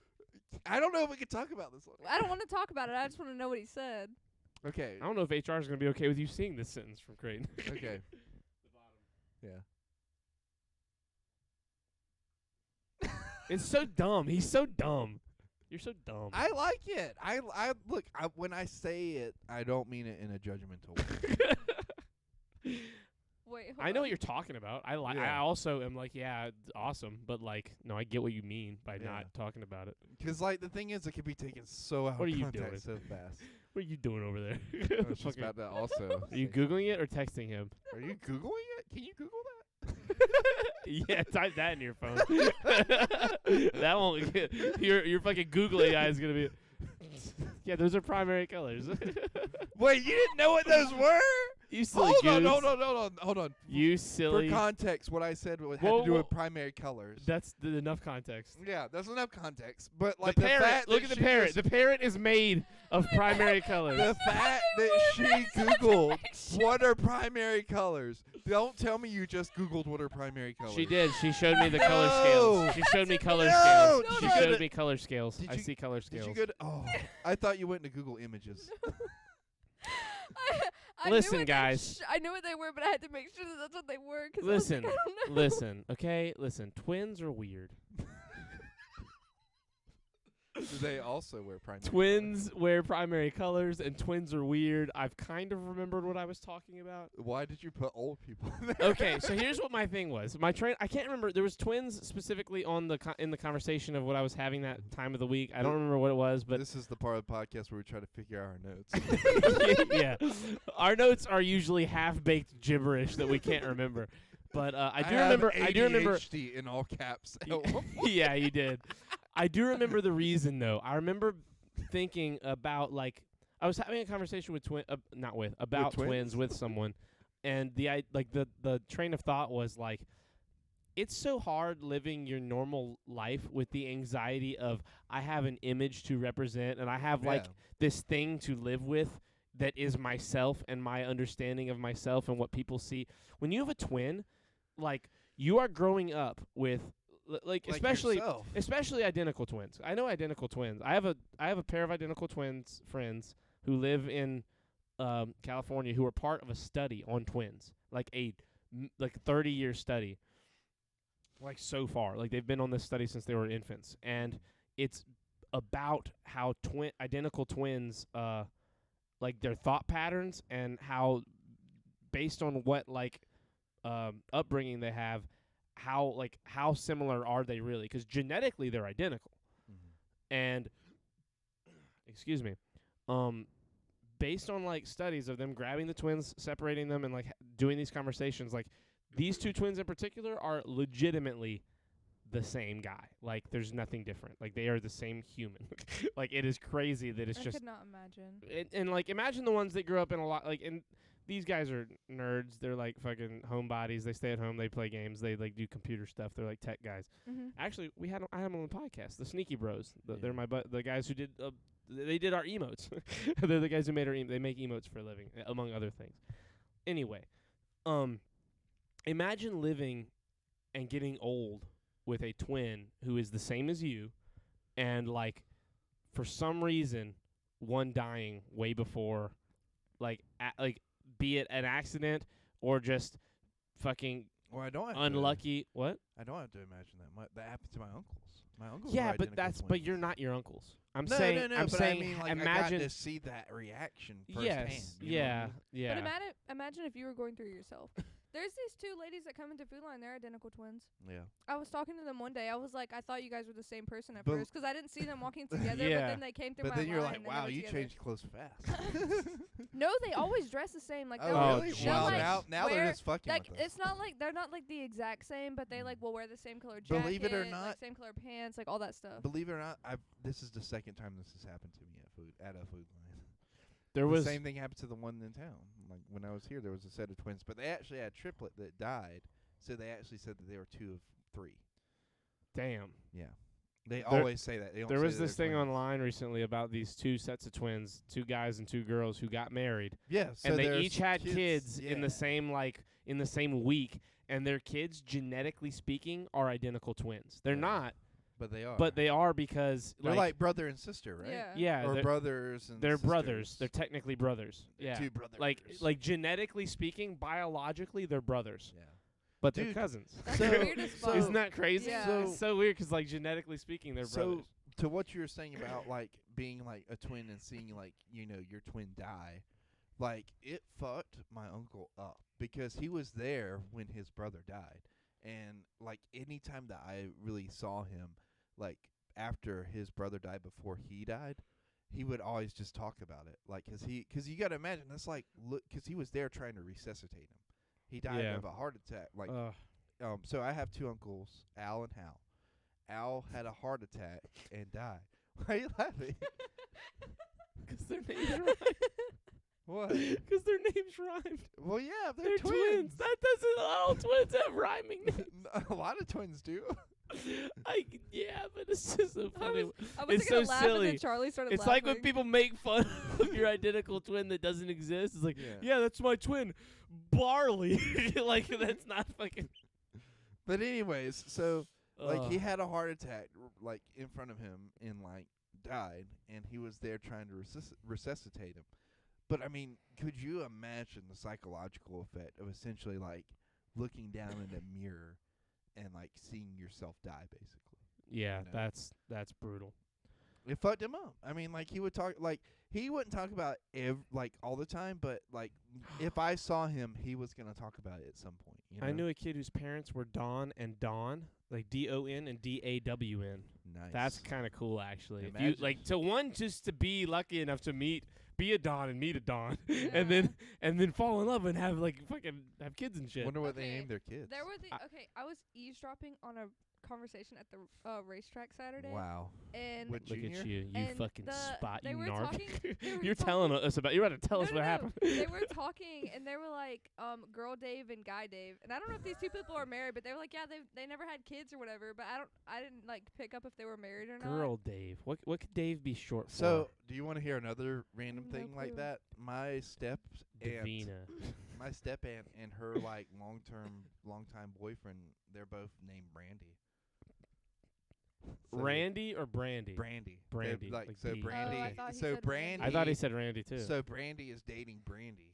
I don't know if we can talk about this one. I don't want to talk about it. I just want to know what he said. Okay. I don't know if HR is going to be okay with you seeing this sentence from Creighton. Okay. Yeah. It's so dumb. He's so dumb. You're so dumb. I like it. I look. When I say it, I don't mean it in a judgmental way. Wait, hold I know on. what you're talking about. I Yeah. also am like, yeah, it's awesome, but like, no, I get what you mean by Yeah. not talking about it. Because like the thing is, it could be taken so out What of are you context so fast. What are you doing over there? I was just Fucking- about that also. Are you googling it or texting him? Are you googling it? Can you Google that? Yeah, type that in your phone. That won't get your fucking Google AI is gonna be. Yeah, those are primary colors. Wait, you didn't know what those were? You silly Hold goose. on, hold on. You silly. For context, what I said had Whoa, to do whoa. with primary colors. That's enough context. Yeah, that's enough context. But like The parrot. fact Look that at the she parrot. just- The parrot is made of primary colors. The fact that she Googled what are primary colors. Don't tell me you just Googled what are primary colors. She did. She showed me the color No. scales. She showed me color No. scales. Did She you go showed to- me color scales. Did I you- see color Did scales. you go to, oh, I thought you went to Google Images. I Listen, knew what guys. I knew what they were, but I had to make sure that that's what they were. 'Cause Listen, I was like, I don't know. listen, okay? Listen, twins are weird. They also wear primary Twins wear primary colors, and twins are weird. I've kind of remembered what I was talking about. Why did you put old people in there? Okay, so here's what my thing was. My train, I can't remember. There was twins specifically on the in the conversation of what I was having that time of the week. I don't remember what it was, but this is the part of the podcast where we try to figure out our notes. yeah, our notes are usually half-baked gibberish that we can't remember. But I do remember. I do remember. ADHD in all caps. Yeah, you did. I do remember the reason though. I remember thinking about like I was having a conversation with about twins with someone, and the train of thought was like, it's so hard living your normal life with the anxiety of I have an image to represent and I have like this thing to live with that is myself and my understanding of myself and what people see. When you have a twin, like you are growing up with like especially identical twins. I know identical twins. I have a pair of identical twins friends who live in California who are part of a study on twins, like a 30-year study. Like so far, like they've been on this study since they were infants, and it's about how identical twins like their thought patterns and how based on what like upbringing they have, how similar are they really? Because genetically they're identical, and excuse me, based on like studies of them grabbing the twins, separating them, and like doing these conversations, like these two twins in particular are legitimately the same guy. Like there's nothing different. Like they are the same human. Like it is crazy that it's I just. could not imagine. And like imagine the ones that grew up in a lot like and. These guys are nerds. They're like fucking homebodies. They stay at home. They play games. They like do computer stuff. They're like tech guys. Actually, I had them on the podcast. The Sneaky Bros. They're the guys who did. They did our emotes. They're the guys who made our. They make emotes for a living, among other things. Anyway, imagine living and getting old with a twin who is the same as you, and like, for some reason, one dying way before, like be it an accident or just fucking Well, I don't have unlucky. What? I don't have to imagine that. That happened to my uncles. My uncles. Yeah, were but identical but twins. you're not your uncles. I'm No, saying. no, no. I'm but saying. I mean, like, imagine. I got to see that reaction firsthand. Yes. You know what I Yeah. mean? Yeah. But imagine if you were going through it yourself. There's these two ladies that come into Food Line. They're identical twins. Yeah. I was talking to them one day. I was like, I thought you guys were the same person at But- first 'cause I didn't see them walking together. Yeah. But then they came through But my then you're line like, and they wow, were you together. changed clothes fast. No, they always dress the same. Like Oh, they'll really? Jesus. Wow. like, Now they're wear- just fucking like with us. it's not like they're not like the exact same, but they like will wear the same color jacket. Believe it or like not- same color pants, like all that stuff. Believe it or not, this is the second time this has happened to me at a food line. There The was. same thing happened to the one in town. Like when I was here, there was a set of twins, but they actually had a triplet that died. So they actually said that they were 2 of 3. Damn. Yeah, they always say that. They don't There say was that this they're thing twins. online recently about these two sets of twins, 2 guys and 2 girls who got married, Yeah, so and they there's each had kids in yeah. the same week, and their kids, genetically speaking, are identical twins. They're Yeah. not, But they are. but they are because they're like brother and sister, right? Yeah. yeah, Or they're, brothers and they're sisters. brothers. They're technically brothers. Yeah, 2 brothers. like genetically speaking, biologically, they're brothers, yeah. but they're Dude, cousins. That's So- weird as so- fuck. Isn't that crazy? Yeah. It's so weird 'cause like genetically speaking, they're So brothers. to what you were saying about like being like a twin and seeing like your twin die, like it fucked my uncle up because he was there when his brother died, and like anytime that I really saw him, like after his brother died before he died, he would always just talk about it, like because you got to imagine that's like because he was there trying to resuscitate him. He died Yeah. of a heart attack, like Ugh. so I have 2 uncles, Al and Hal. Al had a heart attack and died. Why are you laughing? 'Cause their names rhymed. What? 'Cause their names rhymed. Well, yeah, They're twins. That doesn't all twins have rhyming names. A lot of twins do. Yeah, but it's just so funny. I was It's gonna so laugh and silly. then Charlie started It's laughing. like when people make fun of your identical twin that doesn't exist. It's like, Yeah. yeah, that's my twin, Barley. Like that's not fucking. But anyways, so like he Ugh. had a heart attack like in front of him and like died, and he was there trying to resuscitate him. But I mean, could you imagine the psychological effect of essentially like looking down in a mirror and like seeing yourself die, basically? Yeah, you know. that's brutal. It fucked him up. I mean, like he would talk like he wouldn't talk about like all the time, but like if I saw him, he was gonna talk about it at some point. You know? I knew a kid whose parents were Don and Dawn, like DON and DAWN. Nice. That's kind of cool, actually. If you Imagine. like to one just to be lucky enough to be a Don and meet a Don, Yeah. and then fall in love and have like fucking have kids and shit. Wonder what they Okay, named their kids. There were I was eavesdropping on a conversation at the racetrack Saturday. Wow. And What, Look Junior? at you, And fucking the- spot, they you were narc. talking- they were You're telling us about. You're about to tell us No, what no, happened. They were talking and they were like, girl Dave and guy Dave. And I don't know if these two people are married, but they were like, yeah, they never had kids or whatever. But I didn't like pick up if they were married or not. Girl Dave. What could Dave be short for? So, do you want to hear another random No thing like clue. that? My step aunt, Davina. my step aunt and her like long-time boyfriend, they're both named Brandy. So Randy or Brandy? Brandy. Brandy, Like, like so B. Brandy. Oh, I thought he so said Brandy. Randy. I thought he said Randy too. So Brandy is dating Brandy.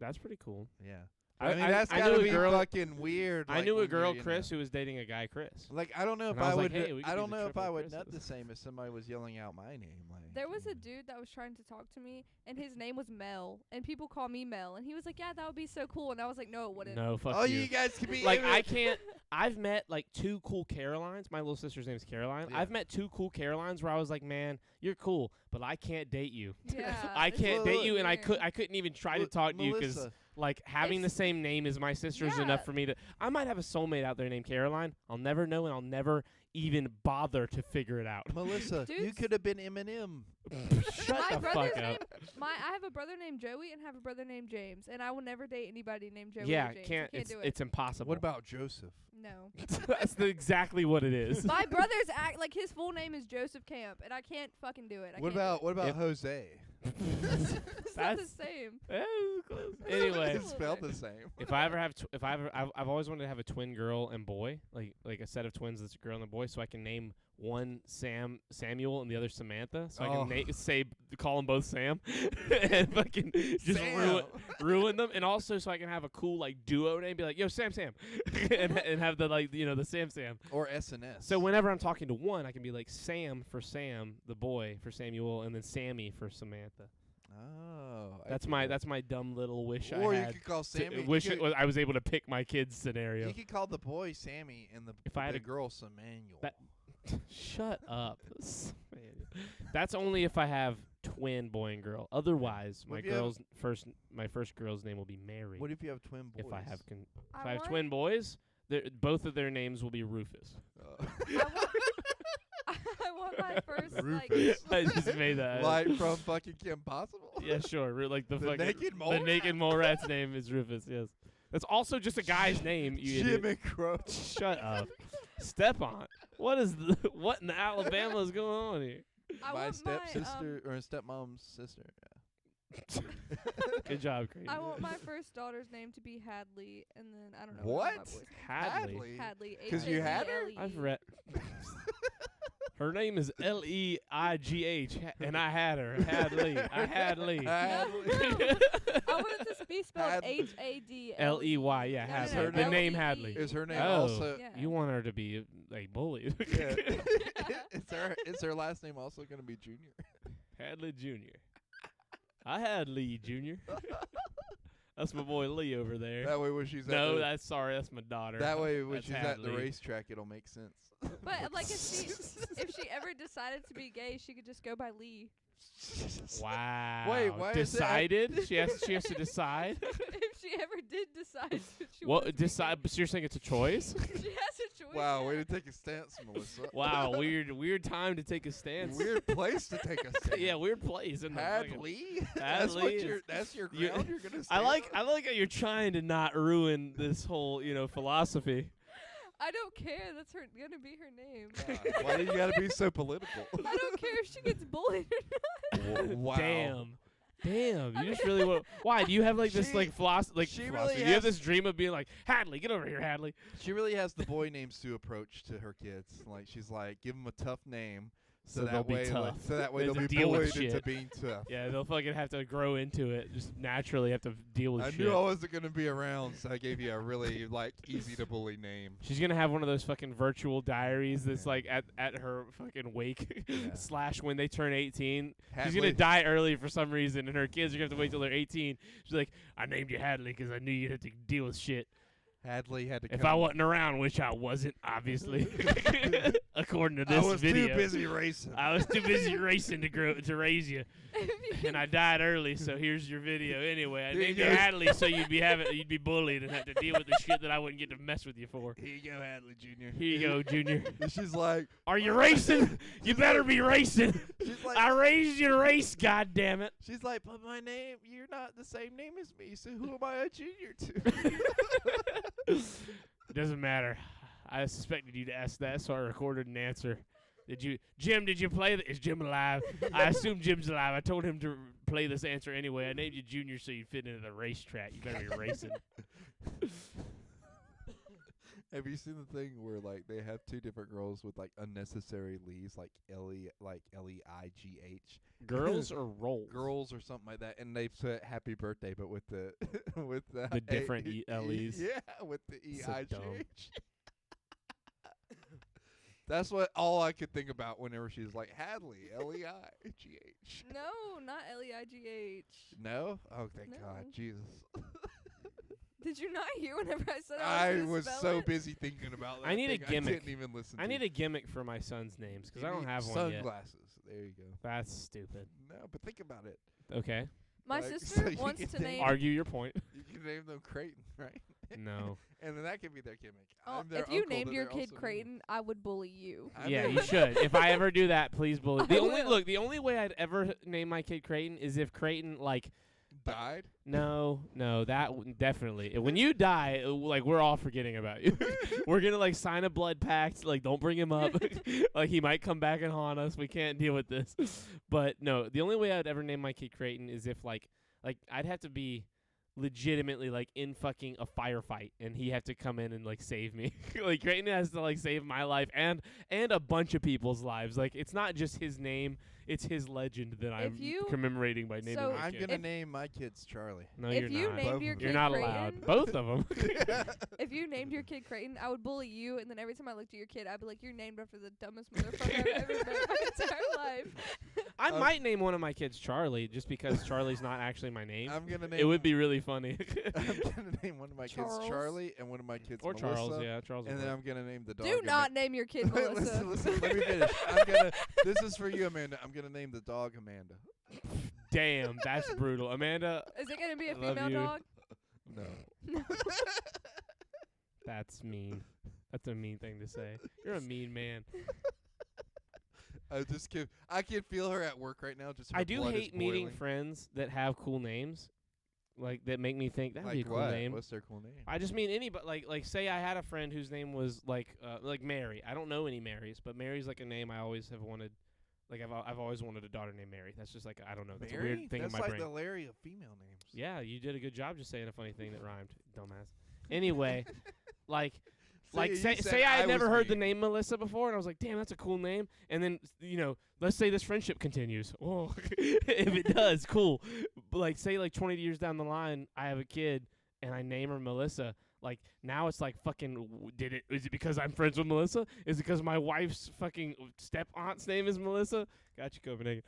That's pretty cool. Yeah. I mean, that's I gotta knew a be girl. fucking weird. I like, knew a when you're, girl, you know- Chris, who was dating a guy, Chris. Like I don't know if And I I was would. like, hey, we could I do don't the know if I triple would nut the Chris's. same if somebody was yelling out my name. Like There was a dude that was trying to talk to me, and his name was Mel, and people call me Mel, and he was like, "Yeah, that would be so cool," and I was like, "No, it wouldn't." No, fuck Oh, you. you guys can be Like even- I can't. I've met like two cool Carolines. My little sister's name is Caroline. Yeah. I've met two cool Carolines where I was like, man, you're cool, but I can't date you. Yeah, I it's can't Well, date look, you, and I weird. couldn't even try to Look, talk to you 'cause Melissa, like having the It's- same name as my sister is Yeah. enough for me to. I might have a soulmate out there named Caroline. I'll never know, and I'll never even bother to figure it out. Melissa, you Dudes- could have been Eminem. Shut My the brother's fuck up. I have a brother named Joey and have a brother named James, and I will never date anybody named Joey Yeah, or James. can't. I can't do it. It's impossible. What about Joseph? No. That's exactly what it is. My brother's like his full name is Joseph Camp, and I can't fucking do it. What about Jose? It's not the That's- same. Eh, it was close. Anyway, It's spelled the same. if I ever have, I've always wanted to have a twin girl and boy, like a set of twins that's a girl and a boy, so I can name one Samuel and the other Samantha, so I Oh. can call them both Sam, and fucking just Sam. ruin them, and also so I can have a cool like duo name, be like, yo Sam, and have the like the Sam. Or SNS. So whenever I'm talking to one, I can be like Sam for Sam, the boy for Samuel, and then Sammy for Samantha. Oh, I That's get my it. that's my dumb little wish Or I you had. could call To Sammy. wish you it was, I was able to pick my kid's scenario. You could call the boy Sammy and If I had the a- girl Samuel. That- Shut up. That's only if I have twin boy and girl. Otherwise, What my if you have- my first girl's name will be Mary. What if you have twin boys? if I have I if I have want- twin boys, both of their names will be Rufus. I want my first like. Rufus. I just made that. Like from fucking Kim Possible. Yeah, sure. Like the fucking naked mole. the naked mole rat's name is Rufus. Yes, that's also just a guy's name. You idiot. Jimmy Crow. Shut up. Step on. What what in Alabama is going on here? I My want stepsister or stepmom's sister. Good job, Crazy. I want my first daughter's name to be Hadley, and then I don't know. What? My boy's Hadley. Hadley. 'Cause you had her? Hadley. I've read. Her name is Leigh, and I had her. Hadley. I had Lee. Hadley. I want it to be spelled Hadley. Hadley. Ley. Yeah, No, Hadley. no, no, The name L-E-E. Hadley. Is her name Oh. also? Yeah. You want her to be like bullied. Yeah. Is her last name also gonna be Junior? Hadley Jr. I had Lee Jr. That's my boy Lee over there. That way when she's No, at that's sorry. That's my daughter. that way when That's she's at the Hadley. racetrack, it'll make sense. But like if she ever decided to be gay, she could just go by Lee. Wow. Wait, why is it- decided? She has to decide. If she ever did decide that she What wanted to be decide? But you're saying it's a choice? gay, she has a choice. Wow, yeah. way to take a stance, Melissa. Wow, weird time to take a stance. Weird place to take a stance. Yeah, weird place. In the fucking- Hadley. That's Hadley what is- that's your you- ground. You're gonna. I stand like how you're trying to not ruin this whole philosophy. I don't care. That's gonna be her name. on. Why do you gotta be so political? I don't care if she gets bullied or not. Wow. Damn, you just really want. Why do you have like this She- like philosophy? she really philosophy? You have has- this dream of being like Hadley, get over here, Hadley. She really has the boy names to approach to her kids. Like she's like, give them a tough name So they'll be tough. So that way They have they'll to be deal with bullied into shit. being tough. Yeah, they'll fucking have to grow into it. Just naturally have to deal with I shit. knew I wasn't gonna be around, so I gave you a really easy to bully name. She's gonna have one of those fucking virtual diaries that's Yeah. like at her fucking wake Yeah. / when they turn 18. She's Hadley. gonna die early for some reason, and her kids are gonna have to wait till they're 18. She's like, I named you Hadley 'cause I knew you'd have to deal with shit. Hadley had to. If come. I wasn't around, which I wasn't, obviously, according to this I was video. too busy racing. I was too busy racing to raise you, and I died early. So here's your video. Anyway, I There you named you go. Hadley so you'd be bullied and have to deal with the shit that I wouldn't get to mess with you for. Here you go, Hadley Jr. Here you go, Junior. And she's like, Are you racing? You better be racing. she's like, I raised you to race, God damn it. she's like, but my name, you're not the same name as me, so who am I a junior to? Doesn't matter. I suspected you to ask that, so I recorded an answer. Jim, did you play Is Jim alive? I assume Jim's alive. I told him to play this answer anyway. I named you Junior so you'd fit into the racetrack. You better be racing. Have you seen the thing where like they have two different girls with like unnecessary leaves, like Leigh, Girls or roles? girls or something like that, and they put happy birthday, but with the with the different LEs. Yeah, with the So dumb. EIGH. That's what all I could think about whenever she's like Hadley, LEIGH. No, not Leigh. No? Oh, thank No. God, Jesus! Did you not hear whenever I said I was was gonna so spell it? busy thinking about that. I need a thing, gimmick. I didn't even listen. I to need a gimmick for my son's names because You I don't need have one yet. sunglasses. There you go. That's stupid. No, but think about it. Okay. My Like, sister so you wants can to name- name. Argue your point. You can name them Creighton, right? No. And then that could be their gimmick. Oh, I'm their if you uncle named that your they're kid also named. Creighton, I would bully you. I Yeah, mean- you should. If I ever do that, please bully. I The only will. the only way I'd ever name my kid Creighton is if Creighton died. No, definitely. When you die, we're all forgetting about you. We're gonna sign a blood pact. Don't bring him up. He might come back and haunt us. We can't deal with this. But no, the only way I'd ever name my kid Creighton is if I'd have to be legitimately in fucking a firefight and he have to come in and save me. Creighton has to save my life and a bunch of people's lives. It's not just his name, it's his legend that I'm you- commemorating by naming so my I'm kid. gonna name my kids Charlie. No, if you're you not. named Both your of kid You're not Creighton, allowed. Both of them. if you named your kid Creighton, I would bully you, and then every time I looked at your kid, I'd be like, "You're named after the dumbest motherfucker I've ever met in my entire life." I might name one of my kids Charlie just because Charlie's not actually my name. I'm gonna name. It would be really funny. I'm gonna name one of my Charles. kids Charlie and one of my kids Or Melissa. Charles, yeah, Charles. And would then work. I'm gonna name the dog. Do not name your kid Melissa. listen. Let me finish. This is for you, Amanda. I'm gonna name the dog Amanda. Damn, that's brutal. Amanda, Is it gonna be a I love female you. dog? No. that's mean. That's a mean thing to say. You're a mean man. I just can. I can feel her at work right now. Just her I do blood is hate meeting boiling. friends that have cool names, that make me think that'd be a Like cool what? name. What's their cool name? I just mean anybody. Like say I had a friend whose name was like Mary. I don't know any Marys, but Mary's a name I always have wanted. I've always wanted a daughter named Mary. That's just I don't know. That's a Mary? weird thing That's in my like brain. the Larry of female names. Yeah, you did a good job just saying a funny thing that rhymed, dumbass. Anyway, say I had never heard the name Melissa before, and I was like, damn, that's a cool name. And then let's say this friendship continues. Oh, if it does, cool. But say 20 years down the line, I have a kid and I name her Melissa. Now it's fucking. Is it because I'm friends with Melissa? Is it because my wife's fucking step aunt's name is Melissa? Got you, Copenhagen.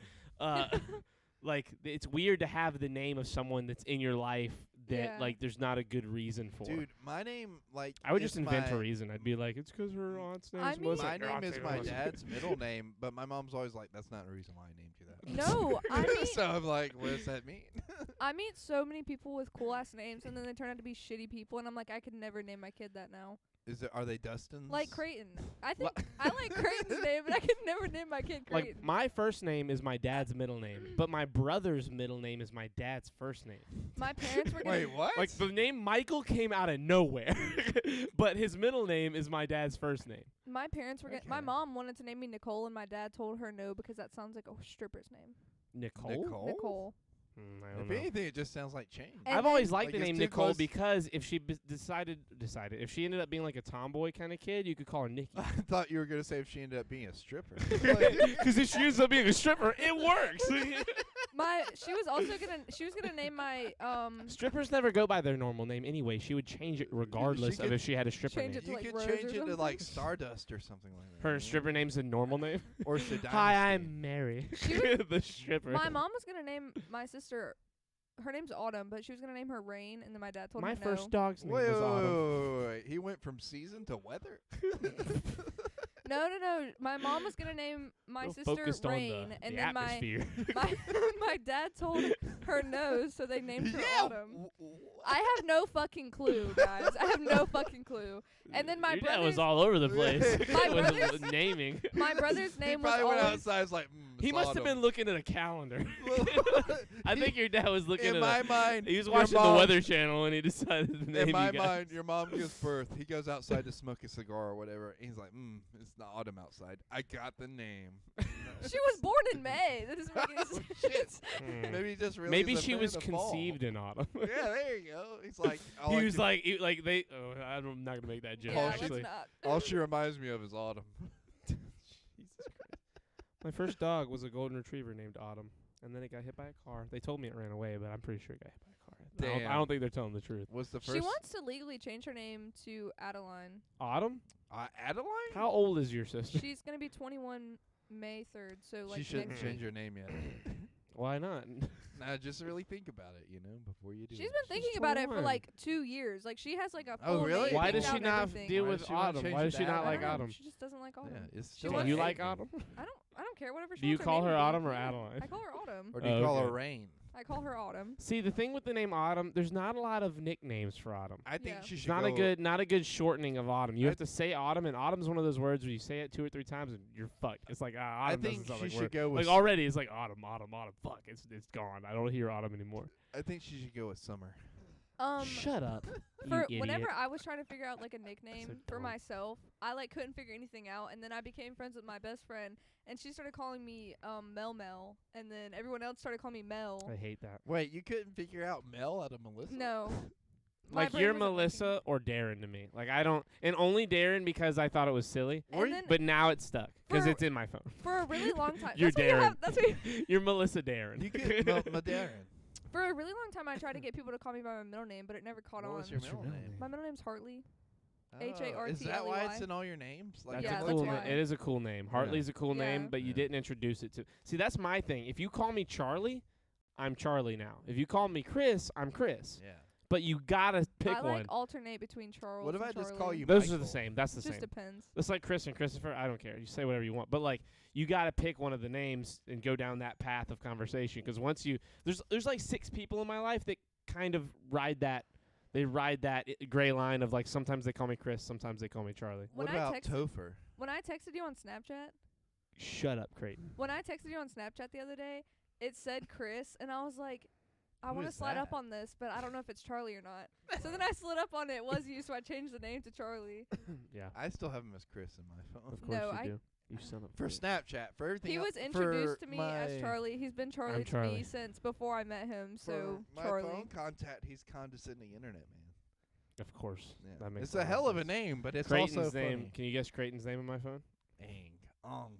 It's weird to have the name of someone that's in your life that Yeah. there's not a good reason for. Dude, my name I would is just invent a my- reason. I'd be like, it's because her aunt's name I is mean- Melissa. My Your name aunt's is name my Melissa. dad's middle name, but my mom's always like, "That's not the reason why I named you that." No, I mean, So I'm like, "What does that mean?" I meet so many people with cool ass names, and then they turn out to be shitty people, and I'm like, I could never name my kid that now. Are they Dustins? Like Creighton. I think I like Creighton's name, but I could never name my kid Creighton. My first name is my dad's middle name, but my brother's middle name is my dad's first name. My parents were gonna. Wait, what? The name Michael came out of nowhere, but his middle name is my dad's first name. My parents were My Okay. mom wanted to name me Nicole, and my dad told her no because that sounds like a stripper's name. Nicole? Nicole? Nicole. I don't If know. anything, it just sounds like change. And I've always then- liked Like, the it's name too Nicole close. because if she decided if she ended up being like a tomboy kind of kid, you could call her Nikki. I thought you were gonna say if she ended up being a stripper. Because if she ends up being a stripper, it works. she was gonna name my Strippers never go by their normal name anyway. She would change it regardless of could if she had a stripper change name. it to You like could Rose change or it to something. like Stardust or something like that. Her you know? stripper name's a normal name. Or Shadynasty. Hi, I'm Mary. The stripper. My mom was gonna name my sister. Her name's Autumn, but she was gonna name her Rain, and then my dad told My me no. first dog's name Wait, was wait, Autumn. wait. He went from season to weather. No. My mom was gonna name my Real sister focused Rain, on and the then atmosphere. my dad told her no, so they named her yeah. Autumn. I have no fucking clue, guys. I have no fucking clue. And then my Your dad brother's was all over the place. My With brother's- naming. my brother's He name was probably went always outside. Was like, He must have been looking at a calendar. I think your dad was looking in at my a, mind. he was your watching the mom- Weather Channel and he decided to name In my you guys. mind, your mom gives birth. He goes outside to smoke a cigar or whatever. And he's like, it's not autumn outside. I got the name. She was born in May. That doesn't make any Oh, sense. shit. Hmm. Maybe he just really. Maybe is a she fan was of fall. conceived in autumn. Yeah, there you go. He's like, He was like, they. Oh, I'm not gonna make that joke. Yeah, actually, let's not. all she reminds me of is autumn. Jesus Christ. My first dog was a golden retriever named Autumn, and then it got hit by a car. They told me it ran away, but I'm pretty sure it got hit by a car. I Damn. don't think they're telling the truth. Was the first She wants to legally change her name to Adeline. Autumn? Adeline? How old is your sister? She's gonna be 21 May 3rd, so like She shouldn't next change week. her name yet. Why not? Nah, just really think about it, before you do. She's it. been thinking about it for 21. like 2 years. Like she has like a Oh, full really? name Why picked does she out and not everything. deal Why with does she wanna Autumn? change Why it does to she not Adeline? like I don't know. Autumn? She just doesn't like Autumn. Yeah, it's She still. Do likes you a like name. Autumn? I don't care whatever she Do you wants her call name her to be. Autumn or Yeah. Adeline? I call her Autumn. Or do you Oh, call her okay. Rain? I call her Autumn. See, the thing with the name Autumn, there's not a lot of nicknames for Autumn. I think Yeah. she It's should not go. not a good shortening of Autumn. You I have to say Autumn, and Autumn's one of those words where you say it 2 or 3 times and you're fucked. It's like I Autumn think doesn't sound she like should word. go with. Like already, it's like Autumn. Fuck, it's gone. I don't hear Autumn anymore. I think she should go with Summer. Shut up. For you whenever idiot. I was trying to figure out like a nickname for dumb. myself, I like couldn't figure anything out, and then I became friends with my best friend, and she started calling me Mel, and then everyone else started calling me Mel. I hate that. Wait, you couldn't figure out Mel out of Melissa? No. My Like brain you're wasn't Melissa or Darren to me. Like I don't, and only Darren because I thought it was silly. working. And then But now it's stuck because For- it's in my phone. for a really long time, You're that's what you Darren. have, that's what you, You're Melissa Darren. You could Darren. for a really long time I tried to get people to call me by my middle name, but it never caught What on. was your What's your middle middle name? name? My middle name's Hartley. Oh, Hartley. Is that why it's in all your names? That's Yeah, a that's cool why. name. It is a cool name. Hartley's a cool name, Yeah. but you Yeah. didn't introduce it to. See, that's my thing. If you call me Charlie, I'm Charlie now. If you call me Chris, I'm Chris. Yeah. But you gotta pick I one. like alternate between Charles What if and I just Charlie. call you Those are Michael? the same. That's the Just same. depends. It's like Chris and Christopher. I don't care. You say whatever you want. But like, you gotta pick one of the names and go down that path of conversation. Because once you, there's like 6 people in my life that kind of ride that. They ride that gray line of like sometimes they call me Chris, sometimes they call me Charlie. When What I about texted- Topher? When I texted you on Snapchat, Shut up, Creighton. when I texted you on Snapchat the other day, it said Chris, and I was like, I Who want to is slide up that? on this, but I don't know if it's Charlie or not. So then I slid up on it was you, so I changed the name to Charlie. Yeah, I still have him as Chris in my phone. of course No, you I- do. You son of a For bitch. Snapchat, for everything. He el- was introduced for to me my, as Charlie. He's been Charlie to Charlie. me since before I met him, For so my Charlie. phone contact, he's condescending internet man. Of course. Yeah. That makes It's a hell of a name, but it's Creighton's also name. funny. Can you guess Creighton's name on my phone? Ong.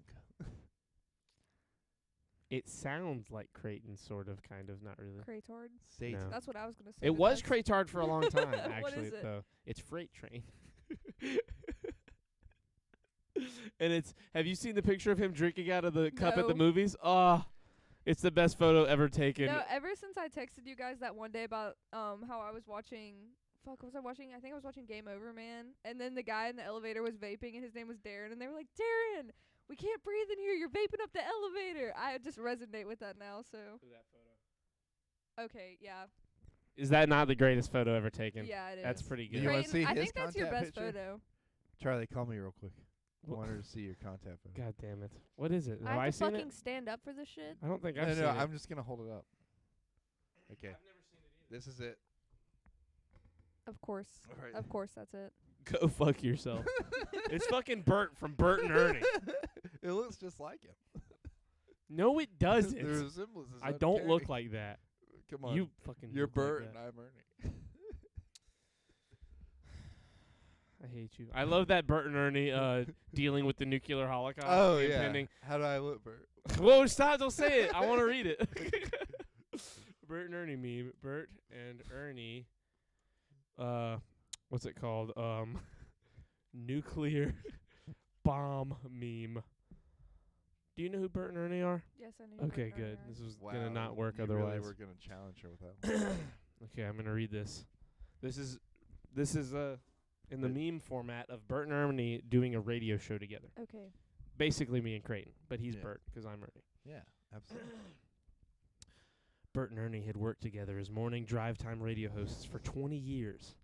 It sounds like Creighton, sort of, kind of, not really. Craytard. Satan. No. That's what I was gonna say. It but was that's- Craytard for a long time, What actually, is it? though. It's Freight Train. And it's, have you seen the picture of him drinking out of the cup at the No. movies? Oh, it's the best photo ever taken. No, ever since I texted you guys that one day about how I was watching. Fuck, what was I watching? I think I was watching Game Over, man. And then the guy in the elevator was vaping, and his name was Darren. And they were like, Darren, we can't breathe in here. You're vaping up the elevator. I just resonate with that now. So okay, yeah, Is that not the greatest photo ever taken? yeah, it is. That's pretty Do good. you wanna Creighton, see I his think that's your contact best picture? photo. Charlie, call me real quick. I Wha- wanted to see your contact photo. God damn it. What is it? I Have have I to seen fucking it? stand up for this shit. I don't think No, I've seen no, it. I'm just gonna hold it up. Okay. This is it. Of course, All right. of course, that's it. Go fuck yourself. It's fucking Bert from Bert and Ernie. It looks just like him. No, it doesn't. The resemblance is I don't look uncanny. like that. Come on. You fucking. You're look like Bert that. and I'm Ernie. I hate you. I love that Bert and Ernie dealing with the nuclear holocaust. Oh, the yeah. impending- How do I look, Bert? Whoa, stop! Don't say it. I want to read it. Bert and Ernie meme. Bert and Ernie. What's it called? Nuclear bomb meme. Do you know who Bert and Ernie are? Yes, I knew. Okay, Bert and Ernie good. are. This was Wow, gonna not work you otherwise. Really were gonna challenge her with that one. Okay, I'm gonna read this. This is in the meme format of Bert and Ernie doing a radio show together. Okay. Basically me and Creighton, but he's Yeah. Bert 'cause I'm Ernie. Yeah, absolutely. Bert and Ernie had worked together as morning drive time radio hosts for 20 years.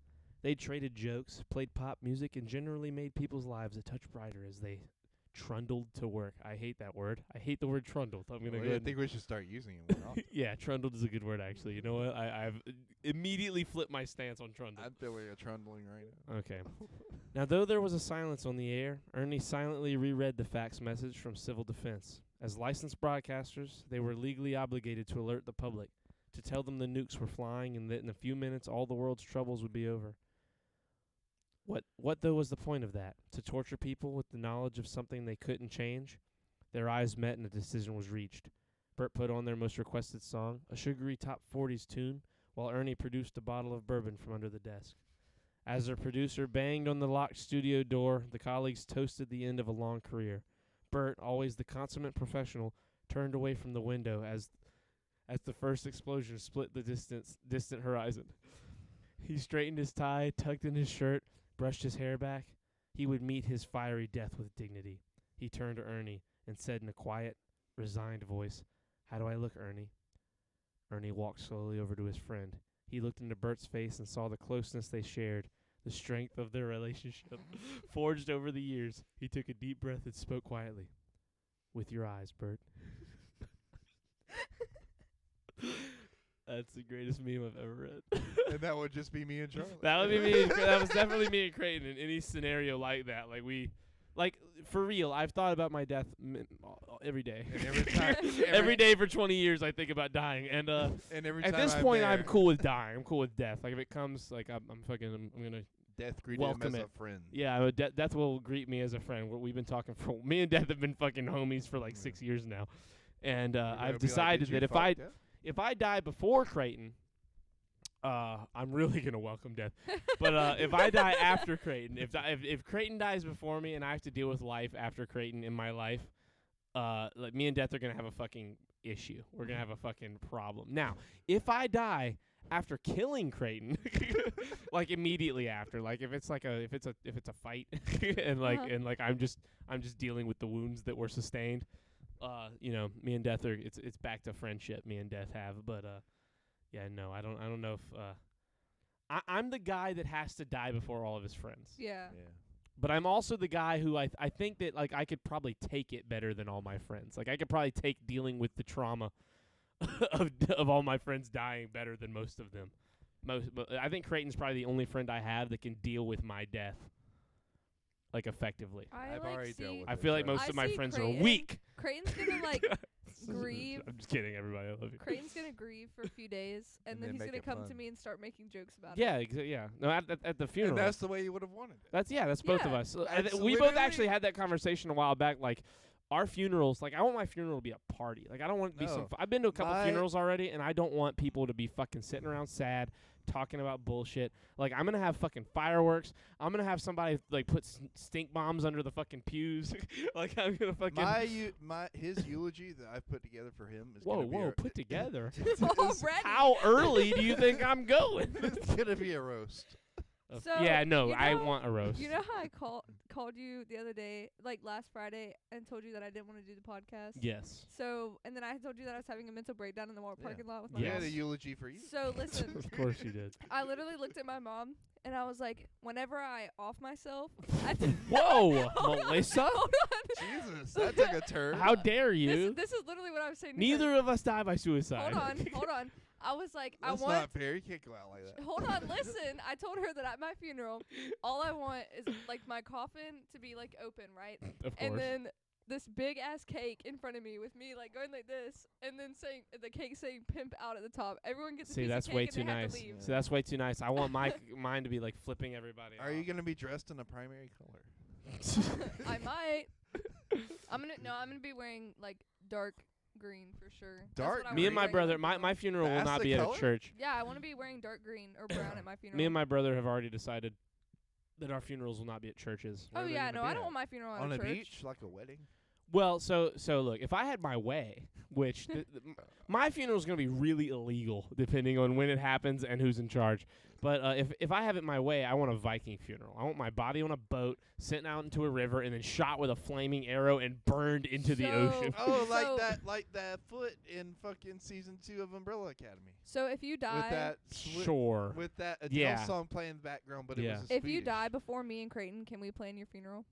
They traded jokes, played pop music, and generally made people's lives a touch brighter as they trundled to work. I hate that word. I hate the word trundled. I'm going to Well, go I ahead think we should start using it more often. yeah, trundled is a good word, actually. You know what? I've immediately flipped my stance on trundled. I'm feeling a trundling right now. Okay. Now, though there was a silence on the air, Ernie silently reread the fax message from Civil Defense. As licensed broadcasters, they were legally obligated to alert the public, to tell them the nukes were flying and that in a few minutes all the world's troubles would be over. What though was the point of that? To torture people with the knowledge of something they couldn't change? Their eyes met and a decision was reached. Bert put on their most requested song, a sugary top 40s tune, while Ernie produced a bottle of bourbon from under the desk. As their producer banged on the locked studio door, the colleagues toasted the end of a long career. Bert, always the consummate professional, turned away from the window as the first explosion split the distant horizon. He straightened his tie, tucked in his shirt, brushed his hair back. He would meet his fiery death with dignity. He turned to Ernie and said in a quiet, resigned voice, "How do I look, Ernie?" Ernie walked slowly over to his friend. He looked into Bert's face and saw the closeness they shared, the strength of their relationship, forged over the years. He took a deep breath and spoke quietly. "With your eyes, Bert." That's the greatest meme I've ever read. And that would just be me and Charlie. That would be me. That was definitely me and Creighton in any scenario like that. Like for real, I've thought about my death every day. And every time, Every day for 20 years, I think about dying. And and every at time this I'm point, there, I'm cool with dying. I'm cool with death. Like if it comes, like I'm gonna. Death greeted welcome him as it. a friend. Yeah, death will greet me as a friend. We've been talking for me and Death have been fucking homies for like 6 years now, and You're gonna I've be like, decided "Did you that fuck Death?" if I die before Creighton, I'm really gonna welcome death. But if I die after Creighton, if Creighton dies before me and I have to deal with life after Creighton in my life, like me and Death are gonna have a fucking issue. We're gonna have a fucking problem. Now, if I die after killing Creighton, like immediately after, like if it's a fight, and like I'm just dealing with the wounds that were sustained, me and Death it's back to friendship. Me and Death have, but yeah, no, I don't know if I'm the guy that has to die before all of his friends. Yeah. But I'm also the guy who I think that like I could probably take it better than all my friends. Like I could probably take dealing with the trauma of all my friends dying better than most of them. But I think Creighton's probably the only friend I have that can deal with my death like effectively. I've already dealt with I it, feel like so- most of my see friends are Creighton. weak. Creighton's gonna like grieve. I'm just kidding, everybody. I love you. Creighton's gonna grieve for a few days, and And then then he's make gonna it come fun. to me and start making jokes about Yeah, it. yeah. No, at the funeral. And that's the way you would have wanted it. That's both of Yeah. us. That's We both literally- actually had that conversation a while back. Like our funerals, like I want my funeral to be a party. Like I don't want it to be some. No. I've been to a couple My- funerals already, and I don't want people to be fucking sitting around sad, talking about bullshit. Like I'm gonna have fucking fireworks. I'm gonna have somebody like put stink bombs under the fucking pews. Like I'm gonna fucking. His eulogy that I've put together for him is Whoa, gonna be put together. Already. How early do you think I'm going? It's gonna be a roast. So, yeah, no, you I know- want a roast. You know how I called you the other day, like last Friday, and told you that I didn't want to do the podcast? Yes. So, and then I told you that I was having a mental breakdown in the Walmart Yeah. parking lot with my We Yes. had mom. a eulogy for you. So listen, Of course you did. I literally looked at my mom and I was like, whenever I off myself, Whoa, Hold on, Melissa. Hold on. Jesus, that took a turn. How dare you? This is literally what I was saying. to Neither her. of us die by suicide. Hold on. I was like, That's I want. not fair. You can't go out like that. Hold on, listen. I told her that at my funeral, all I want is like my coffin to be like open, right? Of course. And then this big ass cake in front of me with me like going like this, and then saying the cake saying "pimp out" at the top. Everyone gets a See, piece that's of cake way and too they have nice. to leave. See, that's way too nice. I want mine to be like flipping everybody. Are you off. gonna be dressed in a primary color? I might. I'm gonna be wearing like dark green for sure. That's Dark what I Me wanna and be my wearing brother, at my funeral. funeral will That's not the be at color? a church. Yeah, I want to be wearing dark green or brown at my funeral. Me and my brother have already decided that our funerals will not be at churches. Oh Where are they yeah, gonna no, be I don't at? want my funeral at On a a church. beach, like a wedding. Well, so look, if I had my way, which my funeral is going to be really illegal depending on when it happens and who's in charge. But if I have it my way, I want a Viking funeral. I want my body on a boat, sitting out into a river, and then shot with a flaming arrow and burned into the So- ocean. Oh, So- like that foot in fucking season 2 of Umbrella Academy. So if you die, With that Sure. with that Adele Yeah. song playing in the background, but Yeah. it was if you Swedish. die before me and Creighton, can we plan your funeral?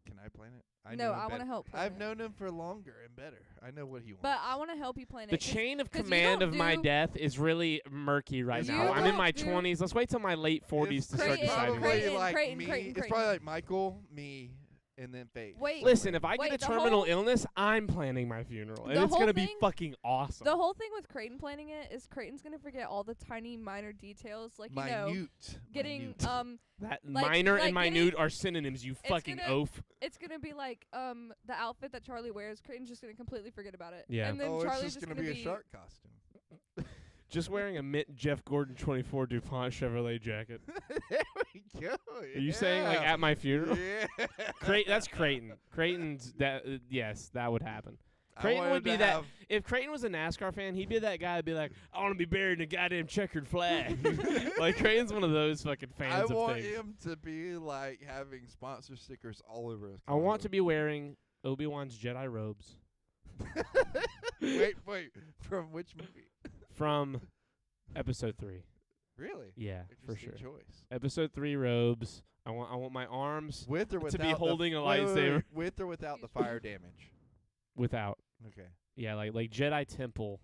Can I plan it? No, know him I wanna better. help plan I've it. known him for longer and better. I know what he wants. But I want to help you plan it. The 'cause chain of 'cause you command don't of my do- death is really murky right You now. I'm in don't my do- 20s. Let's wait till my late 40s to start Creighton, deciding. probably Creighton, like Creighton, me. Creighton, It's Creighton. probably like Michael, me, and then Faith. Wait. Listen, if I Wait, get a the terminal whole- illness, I'm planning my funeral, and The it's whole gonna be thing- fucking awesome. The whole thing with Creighton planning it is Creighton's gonna forget all the tiny minor details, like Minute. getting Minute. That like- minor like and getting- minute are synonyms, you fucking gonna- oaf. it's gonna be like the outfit that Charlie wears. Creighton's just gonna completely forget about it. Yeah. And then Oh, it's Charlie's just gonna be a shark costume. Just wearing a mint Jeff Gordon 24 DuPont Chevrolet jacket. There we go. Are you saying like yeah. at my funeral? Yeah. That's Creighton. Creighton's that yes, that would happen. I Creighton wanted would be to that- have- If Creighton was a NASCAR fan, he'd be that guy that'd be like, I want to be buried in a goddamn checkered flag. Like Creighton's one of those fucking I fans of want things. him to be like having sponsor stickers all over his I want to be wearing Obi-Wan's Jedi robes wait, from which movie? from Episode 3. Really? Yeah, for Interesting sure. choice. Episode 3 robes. I want my arms With or without be holding the a wait, lightsaber. with or without the fire damage. without. Okay. Yeah, like Jedi Temple.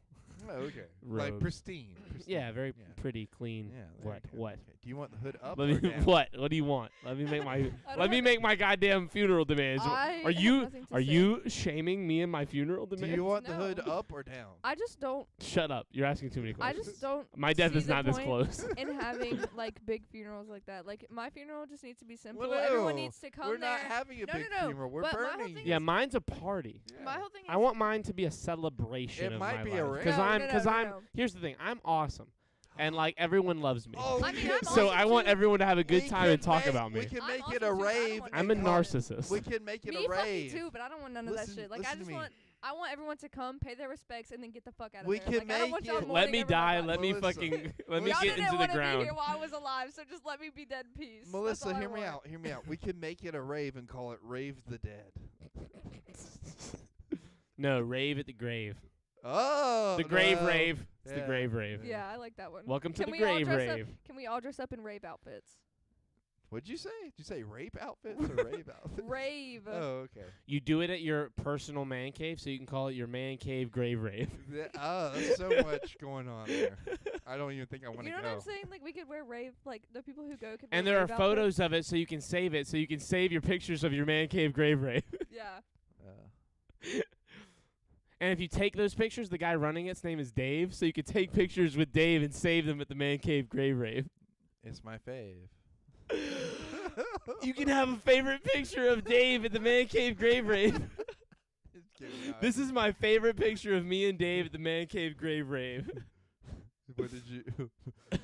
Oh, okay. Like Robes. pristine. Yeah, very Yeah. pretty clean. Yeah. there What? you go. What? Okay. Do you want the hood up Let or me, down? what? What do you want? Let me make my I let don't me have- make my goddamn funeral demands. I Are have you nothing to are say. you shaming me in my funeral Do demands? you want the hood No. up or down? I just don't. Shut up! You're asking too many I questions. just don't. My death see is the not this point close. in having like big funerals like that. Like my funeral just needs to be simple. Well, Everyone no. needs to come We're there. not having a No, big no, no. funeral. We're But my whole burning. thing Yeah, is- mine's a party. Yeah. My whole thing is I want mine to be a celebration It of might my be a life. rave. Because No, I'm no, because no, I'm no. here's the thing. I'm awesome. And like everyone loves me. Oh, I mean, we I'm can- So awesome I want too. everyone to have a good we time can and talk make- about me. We can I'm make awesome it a too, I don't rave. want I'm a and call it- narcissist. We can make it Me a fuck me rave. too, but I don't want none of Listen- that shit. Like I listen just to me. I want everyone to come, pay their respects, and then get the fuck out of We there. can Like, I don't want make y'all it- mourning Let me over my die. body. Let me Melissa. fucking let me Y'all get didn't into the wanna ground. be here while I was alive, so just let me be dead in peace. That's Melissa, all I hear me want. out. Hear me out. We can make it a rave and call it Rave the Dead. No, rave at the grave. Oh, The grave no. rave. It's the Yeah. grave rave. Yeah, I like that one. Welcome to Can the we all grave dress up- rave. Can we all dress up in rave outfits? What'd you say? Did you say rape outfits or rave outfits? Rave. Oh, okay. You do it at your personal man cave, so you can call it your man cave grave rave. Oh, there's so much going on there. I don't even think I want to You know go. what I'm saying? Like we could wear rave. Like the people who go could. And wear there are rave photos of it, so you can save it, so you can save your pictures of your man cave grave rave. outfits. Yeah. And if you take those pictures, the guy running it's name is Dave, so you can take pictures with Dave and save them at the man cave grave rave. It's my fave. You can have a favorite picture of Dave at the man cave grave rave. Just kidding, This is my favorite picture of me and Dave at the man cave grave rave. What did you?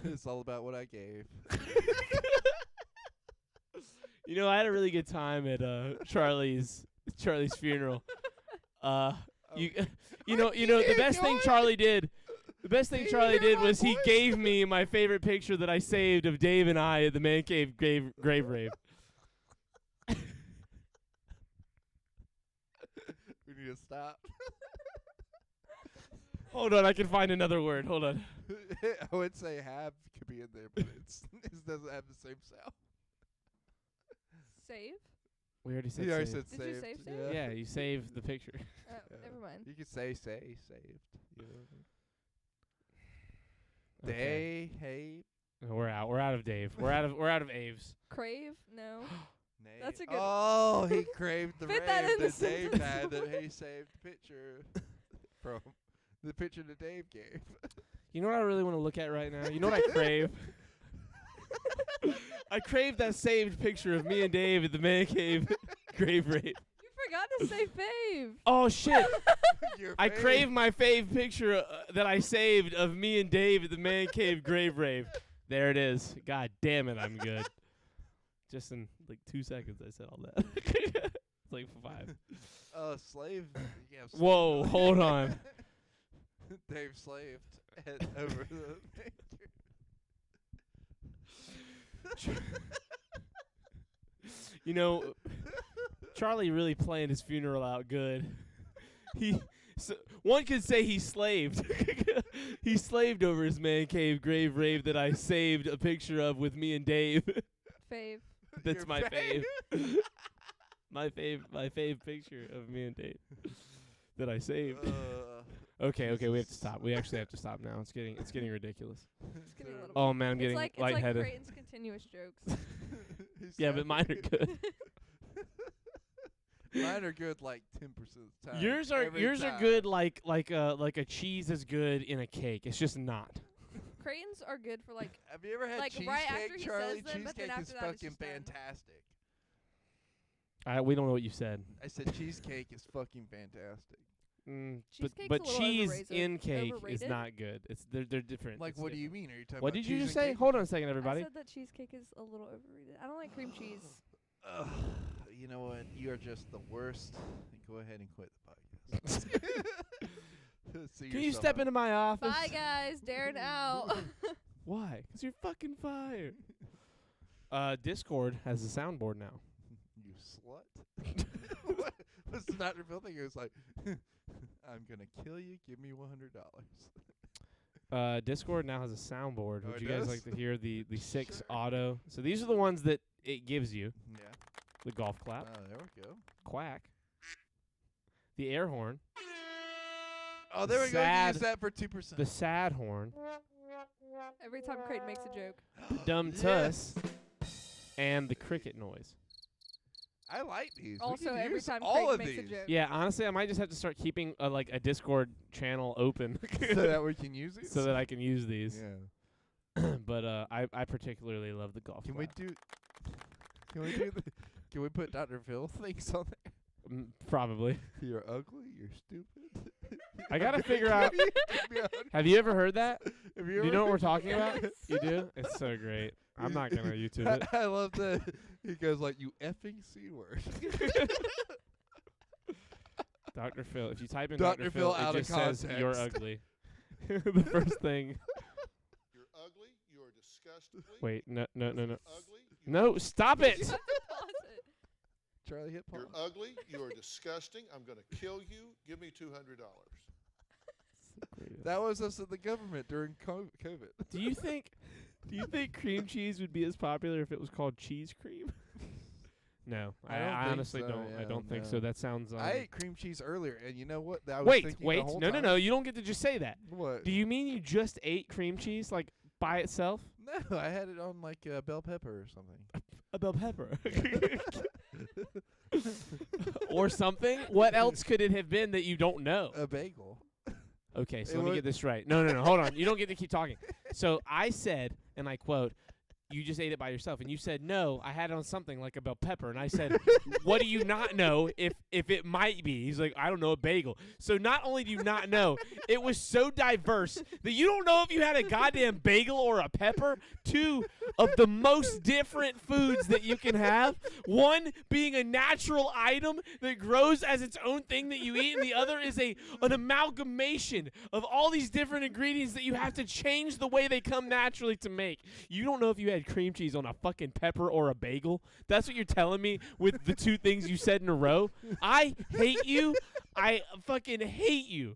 It's all about what I gave. You know, I had a really good time at Charlie's funeral. You know the best thing Charlie did. The best thing Do you Charlie hear did my was he voice? gave me my favorite picture that I saved of Dave and I at the man cave grave rave. We need to stop. Hold on, I can find another word. Hold on. I would say have could be in there, but it doesn't have the same sound. Save. We already said You already save. said Did you saved. say saved? Yeah, you saved the picture. Oh, Yeah. never mind. You could say saved. You know? Okay. Day, hey, No, we're out. We're out of Dave. We're out of Aves. Crave? No. That's a good Oh, he craved the Fit that rave in the that Dave sentence. had that he saved the picture from. The picture that Dave gave. You know what I really want to look at right now? You know what I crave? I crave that saved picture of me and Dave at the man cave grave rape. You forgot to say fave. Oh, shit. Your I fave. crave my fave picture that I saved of me and Dave at the man cave grave rape. There it is. God damn it, I'm good. Just in like 2 seconds I said all that. It's like 5. Slave. Yeah, Whoa, hold on. Dave slaved over the picture. You know, Charlie really playing his funeral out good. One could say he slaved. He slaved over his man cave grave rave that I saved a picture of with me and Dave. Fave. That's Your my fave. fave. my fave picture of me and Dave that I saved. Okay, we have to stop. We actually have to stop now. It's getting ridiculous. It's getting a little Oh man, I'm it's getting like lightheaded. Creighton's continuous jokes. Yeah, but mine are good. Mine are good like 10% of the time. Yours are good like a cheese is good in a cake. It's just not. Creighton's are good for like Have you ever had like, cheesecake, right after he Charlie? says them, but then Cheesecake is after that it's fucking just done. fantastic. We don't know what you said. I said cheesecake is fucking fantastic. Cheesecake's But a little cheese overrated. in cake is Overrated? not good. It's they're different. Like, It's what do you different. mean? Are you talking What about did you cheese just and say? cake? Hold on a second, I everybody. said that cheesecake is a little overrated. I don't like cream cheese. Ugh, you know what? You are just the worst. Go ahead and quit the podcast. See Can you yourself step out. into my office? Bye guys, Darren out. Why? 'Cause you're fucking fired. Discord has a soundboard now. You slut. What's the Dr. Phil thing? It was like, I'm going to kill you. Give me $100. Discord now has a soundboard. Oh, Would it you guys does? like to hear the 6 Sure. auto? So these are the ones that it gives you. Yeah. The golf clap, There we go. quack, the air horn, Oh, there we go. You Sad- use that for 2%. the sad horn, Every time Creighton makes a joke. the dumb tuss, and the cricket noise. I like these. We Also, could every use time all Creighton of makes these a joke. Yeah, honestly, I might just have to start keeping like a Discord channel open so that we can use these. so that I can use these. Yeah. But I particularly love the golf Can clap. we do? Can we do? Can we put Dr. Phil things on there? Probably. You're ugly. You're stupid. I gotta figure out. Have you ever heard that? Have Do you know what we're talking about? You do? It's so great. I'm not gonna YouTube it. I love that. He goes like, "You effing c word." Dr. Phil. If you type in Dr. Dr. Phil Phil, out it of just says you're context. ugly. The first thing. You're ugly. You are disgusting. Wait, no. Ugly. No, stop it. Pause it. Charlie hit pause. You're ugly. You are disgusting. I'm going to kill you. Give me $200. That was us at the government during COVID. Do you think cream cheese would be as popular if it was called cheese cream? No, I don't I think honestly so, don't. I yeah, don't think no. so. That sounds. I ate cream cheese earlier, and you know what? I was Wait. thinking the whole time. No. You don't get to just say that. What? Do you mean you just ate cream cheese like by itself? No, I had it on like bell pepper or something. A bell pepper. Or something? What else could it have been that you don't know? A bagel. Okay, so It let me was- get this right. No, hold on. You don't get to keep talking. So I said, and I quote, you just ate it by yourself. And you said, no, I had it on something like a bell pepper. And I said, what do you not know if it might be? He's like, I don't know, a bagel. So not only do you not know, it was so diverse that you don't know if you had a goddamn bagel or a pepper. Two of the most different foods that you can have. One being a natural item that grows as its own thing that you eat, and the other is an amalgamation of all these different ingredients that you have to change the way they come naturally to make. You don't know if you had cream cheese on a fucking pepper or a bagel. That's what you're telling me with the two things you said in a row. I hate you. I fucking hate you.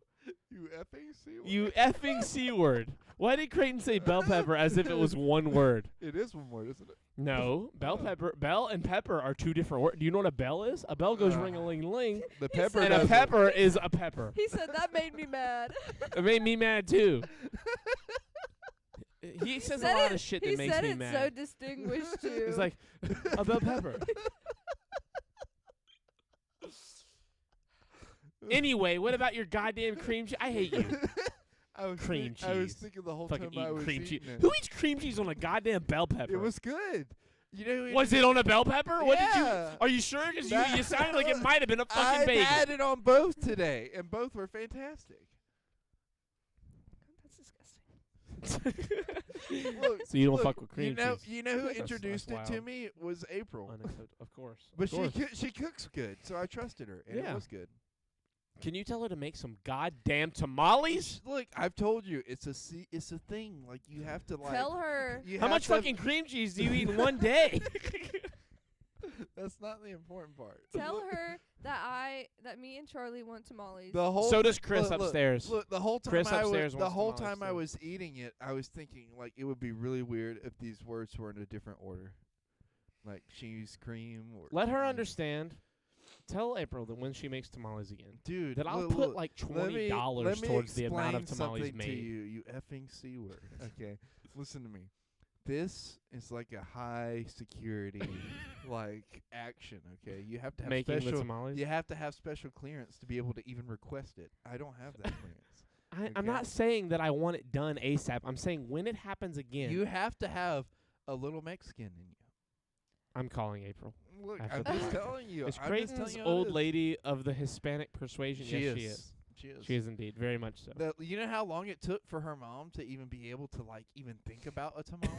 You effing c word. You effing C word. Why did Creighton say bell pepper as if it was one word? It is one word, isn't it? No, bell and pepper are two different words. Do you know what a bell is? A bell goes ring-a-ling-ling, The pepper. and a doesn't. pepper is a pepper. He said that made me mad. It made me mad too. He says a Said lot it- of shit he that makes said me it mad. so distinguished too. It's like a bell pepper. Anyway, what about your goddamn cream cheese? I hate you. I was Cream I was cheese. thinking the whole Fucking time I eating was cream eating cheese. it. Who eats cream cheese on a goddamn bell pepper? It was good. You know, who Was it on a bell pepper? What did Yeah. you? Are you sure? Because That- you sounded like it might have been a fucking I bagel. had it on both today, and both were fantastic. That's disgusting. Look, So you don't look, fuck with cream cheese? You know who That's introduced it to wild. me was April. Unacceptable. Of course. But Of course. she cooks good, so I trusted her, and Yeah. it was good. Can you tell her to make some goddamn tamales? Look, I've told you, it's a thing. Like you have to like. Tell her. You How have much to- fucking cream cheese do you eat in one day? That's not the important part. Tell her that me and Charlie want tamales. The whole So does Chris look, upstairs. Look, the whole time Chris I upstairs was the wants whole tamales time I too. was eating it, I was thinking like it would be really weird if these words were in a different order, like cheese, cream, or Let her cream. understand. Tell April that when she makes tamales again, dude. that I'll look, put look, like let me- $20 let me towards the amount of explain tamales something made. to you effing c word. Okay, listen to me. This is like a high security like action. Okay, you have to have Making the special. tamales. You have to have special clearance to be able to even request it. I don't have that clearance. I'm Okay. not saying that I want it done ASAP. I'm saying when it happens again, You have to have a little Mexican in you. I'm calling April. Look, After I'm that. just telling you. Is I'm just Creighton's telling you how it old is. lady of the Hispanic persuasion? She Yes, is. she is. She is. She is indeed, very much so. You know how long it took for her mom to even be able to like even think about a tamale?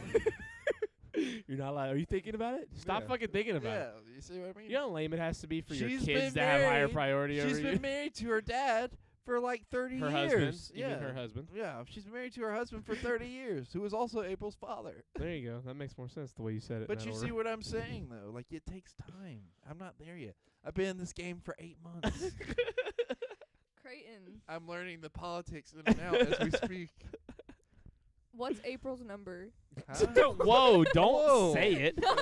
You're not allowed. Are you thinking about it? Stop Yeah. fucking thinking about yeah, it. you see what I mean? You know how lame it has to be for your She's kids to been have higher married- priority over She's you. been married to her dad for like 30 Her years. husband. Yeah. You mean her husband. Yeah, she's been married to her husband for 30 years, who was also April's father. There you go. That makes more sense the way you said it. But you see what I'm saying, though? Like, it takes time. I'm not there yet. I've been in this game for 8 months. Creighton, I'm learning the politics in and out as we speak. what's April's number? Huh? Whoa! Don't Whoa. say it. No,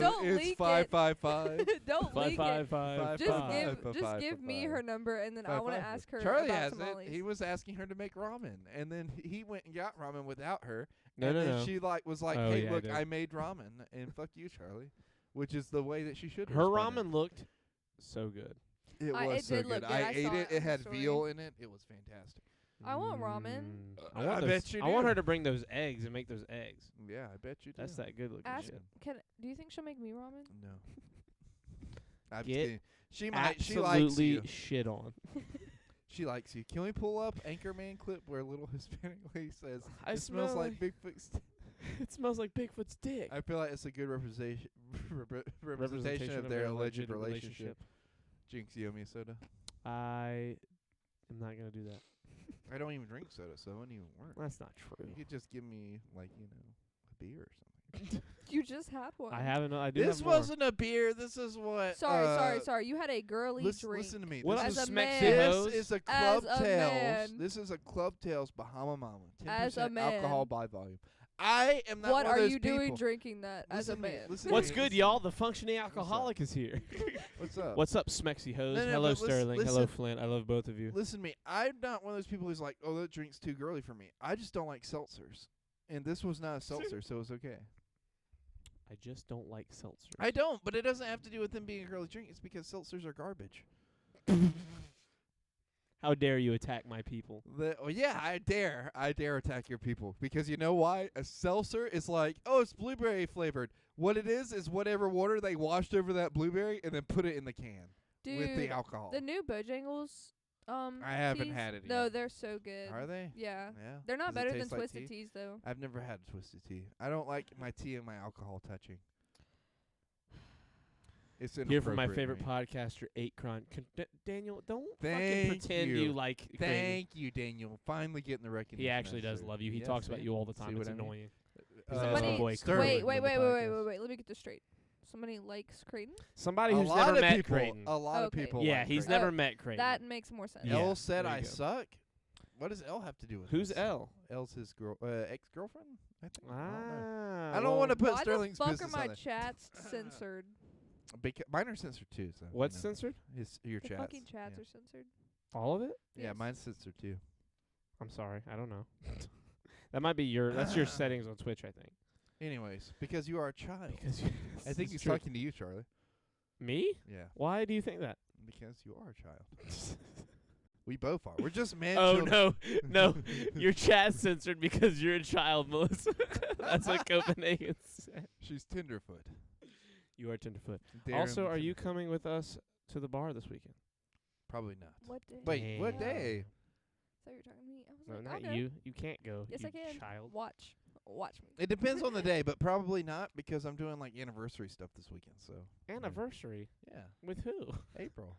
don't it's leak 555. it. Don't Five, leak five, it. five, Just five. give me her number, and then I want to ask her Charlie about has tamales. it. He was asking her to make ramen, and then he went and got ramen without her. No, and no, then no. she was like, Oh, "Hey, yeah, I look, did. I made ramen, and fuck you, Charlie," which is the way that she should. Her respond ramen looked so good. It I- was it so did look good. good. I I ate saw it. it It on the had story. veal in it. It was fantastic. I want ramen. I want I those- bet you I want do. her to bring those eggs and make those eggs. Yeah, I bet you do. That's that good looking Ask. shit. Do you think she'll make me ramen? No. I'm Get kidding. She might. She likes Absolutely you. shit on. She likes you. Can we pull up Anchorman clip where little Hispanic lady says, I "It smells smell like Bigfoot's"? It smells like Bigfoot's dick. I feel like it's a good representation of their alleged relationship. Jinx, you owe me a soda. I am not gonna do that. I don't even drink soda, so it wouldn't even work. That's not true. You could just give me like a beer or something. You just had one. I haven't. I do This have more. wasn't a beer. This is what. Sorry. You had a girly Listen, drink. listen to me. What This As is a Smexy man. Hose? This is a As Club a Tales. man. This is a Club Tales Bahama Mama. 10% As a man. alcohol by volume. I am not What one of are those you doing people. drinking that as a Listen to me, man? listen to What's me, good, listen to y'all? me. The functioning alcoholic is here. What's up? What's up, Smexy Hose? No, no, Hello, but listen- Sterling. Hello, listen. Flint. I love both of you. Listen to me. I'm not one of those people who's like, oh, that drink's too girly for me. I just don't like seltzers. And this was not a seltzer, so it was okay. I just don't like seltzer. I don't, but it doesn't have to do with them being a girly drink. It's because seltzers are garbage. How dare you attack my people? Yeah, I dare attack your people because you know why? A seltzer is like, oh, it's blueberry flavored. What it is whatever water they washed over that blueberry and then put it in the can with the Dude, alcohol. the new Bojangles. I haven't teas, had it No, yet. they're so good. Are they? Yeah. Yeah. They're not Does it better than taste like Twisted tea? Teas though. I've never had twisted tea. I don't like my tea and my alcohol touching. It's Here from my inappropriate favorite to me. podcaster, 8cron. Daniel, don't fucking Thank pretend you. you like Creighton. Thank you, Daniel. Finally getting the recognition. He actually I does deserve. love you. He Yes, talks about see? you all the See time. what It's I mean? annoying. Somebody- my boy Sterling. Wait. on the podcast. Let me get this straight. Somebody likes Creighton. Somebody A who's lot never of met people. Creighton. A lot of Okay. people. Yeah, like he's Creighton. never met Creighton. That makes more sense. Yeah, L said there you I go. suck. What does L have to do with Who's this? L? L's his ex-girlfriend. I think. I don't know. Ah, I don't want to put Why Sterling's the fuck are business my on there. chats censored? Mine are censored too. So What's you know. censored? Your The chats. fucking chats yeah. are censored. All of it? Yeah, Yes. mine's censored too. I'm sorry. I don't know. That might be your. That's your settings on Twitch, I think. Anyways, because you are a child. Because I think he's talking to you, Charlie. Me? Yeah, Why do you think that? because you are a child. We both are. We're just man. Oh children. no, your chat's censored because you're a child, Melissa. That's what Copenhagen said. She's tenderfoot. You are tenderfoot. Darren Also, are you Tenderfoot. coming with us to the bar this weekend? Probably not. What day? Wait, what Damn. day? So you're talking to me. I was No, like, not okay. you. You can't go. Yes, you I can. child. Watch me. It depends on the day, but probably not because I'm doing like anniversary stuff this weekend. So Anniversary yeah, with who? April.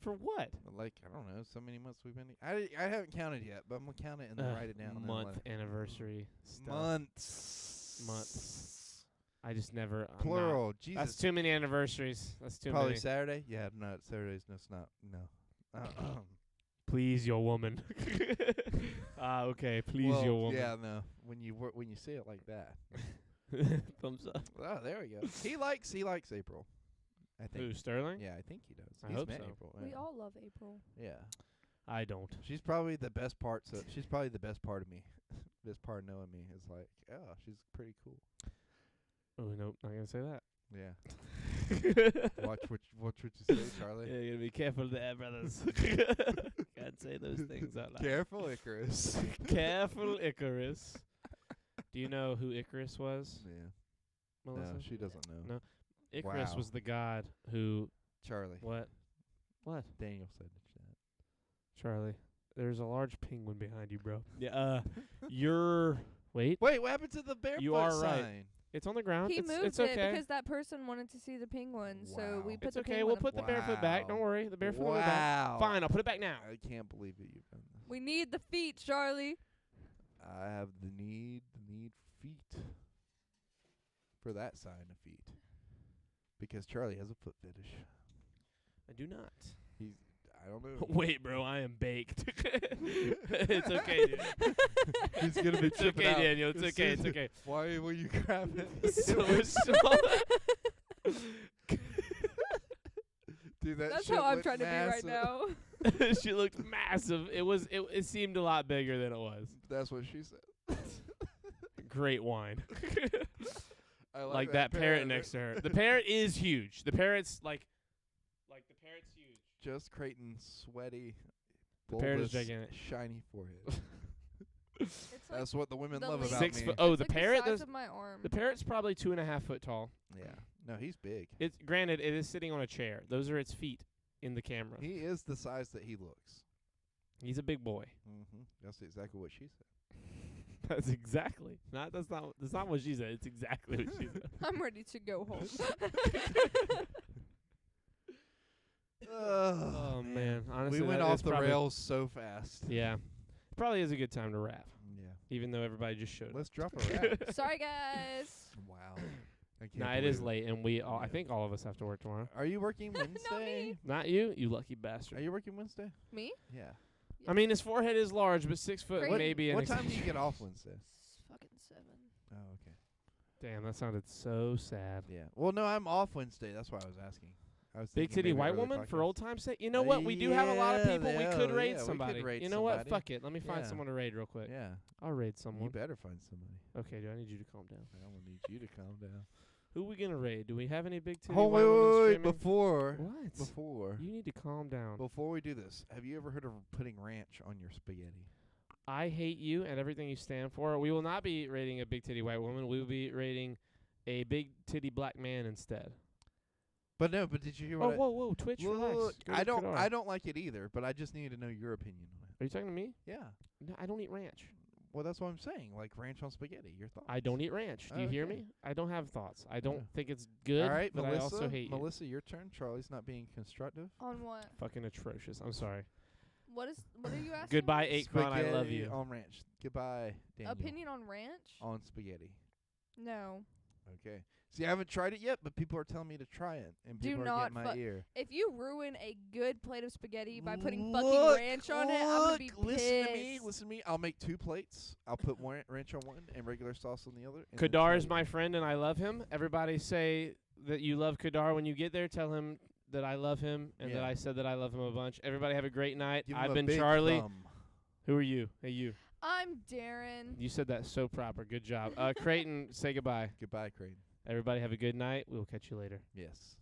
For what? Like I don't know, so many months we've been. I haven't counted yet, but I'm gonna count it and then write it down. and then Month let- anniversary stuff. Months. Months. I just never. I'm not- Plural. Jesus. That's too many anniversaries. That's too Probably many. Saturday. Yeah, no, Saturdays. No, it's not. No. Please, your woman. Okay. Please, Well, your woman. Yeah, no. When you say it like that. Thumbs up. Oh, there we go. He likes April. I think. Who, Sterling? Yeah, I think he does. I He's hope met so. April. We yeah. all love April. Yeah. I don't. She's probably the best part. So she's probably the best part of me. Best part of knowing me is like, oh, she's pretty cool. Oh nope, not gonna say that. Yeah. Watch what you say, Charlie. Yeah, you gotta be careful there, brothers. Can't say those things out loud. Careful, Icarus. Careful, Icarus. Do you know who Icarus was, Yeah. Melissa? No, she doesn't know. No. Icarus Wow. was the god who. Charlie. What? What? Daniel said that. Charlie. There's a large penguin behind you, bro. Yeah. You're. Wait. Wait, what happened to the barefoot You are right. sign? It's on the ground. He it's, moved it's it okay. because that person wanted to see the penguin, so we Wow. put It's the okay. penguin We'll up put the there. barefoot back. Don't Wow. worry. The barefoot will go back. Wow. Fine. I'll put it back now. I can't believe that you've done this. We need the feet, Charlie. I have the need for feet. For that sign of feet. Because Charlie has a foot fetish. I do not. I don't know. Wait, bro. I am baked. It's okay, dude. He's gonna be It's tripping okay, out. Daniel. It's okay. It's okay. Why will you grab it? So small. Dude, that That's shit how I'm looked trying to be right massive. now. She looked massive. It seemed a lot bigger than it was. That's what she said. Great wine. I Like that parrot next to her. The parrot is huge. The parrot's like the parrot's huge. Just Creighton's sweaty, The parrot is bulbous, gigantic. shiny forehead. It's like That's what the women the love length- about 6 me. foot. Oh, it's the like parrot. the size of my arm. The parrot's probably 2.5 foot tall. Yeah. No, he's big. It's granted it is sitting on a chair. Those are its feet in the camera. He is the size that he looks. He's a big boy. Mm-hmm. That's exactly what she said. That's exactly. That's not what she said. It's exactly what she said. I'm ready to go home. Oh man, honestly, we went that off is the probably- rails so fast. Yeah, probably is a good time to wrap, Yeah. even though everybody just showed Let's drop a wrap. Sorry, guys. Wow. I can't Nah, it is believe late, and we all. I think all of us have to work tomorrow. Are you working Not Wednesday? me. Not you, you lucky bastard. Are you working Wednesday? Me? Yeah. I mean, his forehead is large, but 6 foot Great. maybe. What time do you get off Wednesday? Fucking 7. Oh, okay. Damn, that sounded so sad. Yeah. Well, no, I'm off Wednesday. That's why I was asking. I was Big thinking titty maybe white early woman for podcast. old time's sake. You know what? We do have a lot of Yeah, people. We yeah, could yeah, raid we could somebody. raid You know what? somebody. Fuck it. Let me find Yeah. someone to raid real quick. Yeah. I'll raid You someone. better find somebody. Okay, do I need you to calm down? I don't need you to calm down. Who we gonna raid? Do we have any big titty Oh, white women wait, streaming? before. What? Before. You need to calm down. Before we do this, have you ever heard of putting ranch on your spaghetti? I hate you and everything you stand for. We will not be rating a big titty white woman. We will be rating a big titty black man instead. But no, but did you hear Oh, what whoa, Twitch, relax. Look, Go to I Kadar. don't like it either, but I just need to know your opinion on it. Are you talking to me? Yeah. No, I don't eat ranch. Well, that's what I'm saying. Like ranch on spaghetti. Your thoughts? I don't eat ranch. Do you hear Okay. me? I don't have thoughts. I don't Yeah. think it's good, All right, but Melissa. I also hate you. Melissa, your turn. Charlie's not being constructive. On what? Fucking atrocious. I'm sorry. What are you asking? Goodbye, me? Akron. I love Spaghetti you. on ranch. Goodbye, Daniel. Opinion on ranch? on spaghetti. No. Okay. See, I haven't tried it yet, but people are telling me to try it, and Do people are not getting my ear. If you ruin a good plate of spaghetti by putting fucking Look, ranch on it, I'm gonna be look, listen to me. pissed. Listen to me. I'll make 2 plates. I'll put one ranch on one and regular sauce on the other. and then Kadar try is it. my friend and I love him. Everybody say that you love Kadar when you get there. Tell him that I love him and that Yeah. I said that I love him a bunch. Everybody have a great night. Give him I've a been big Charlie. thumb. Who are you? Hey, you. I'm Darren. You said that so proper. Good job. Creighton, say goodbye. Goodbye, Creighton. Everybody have a good night. We will catch you later. Yes.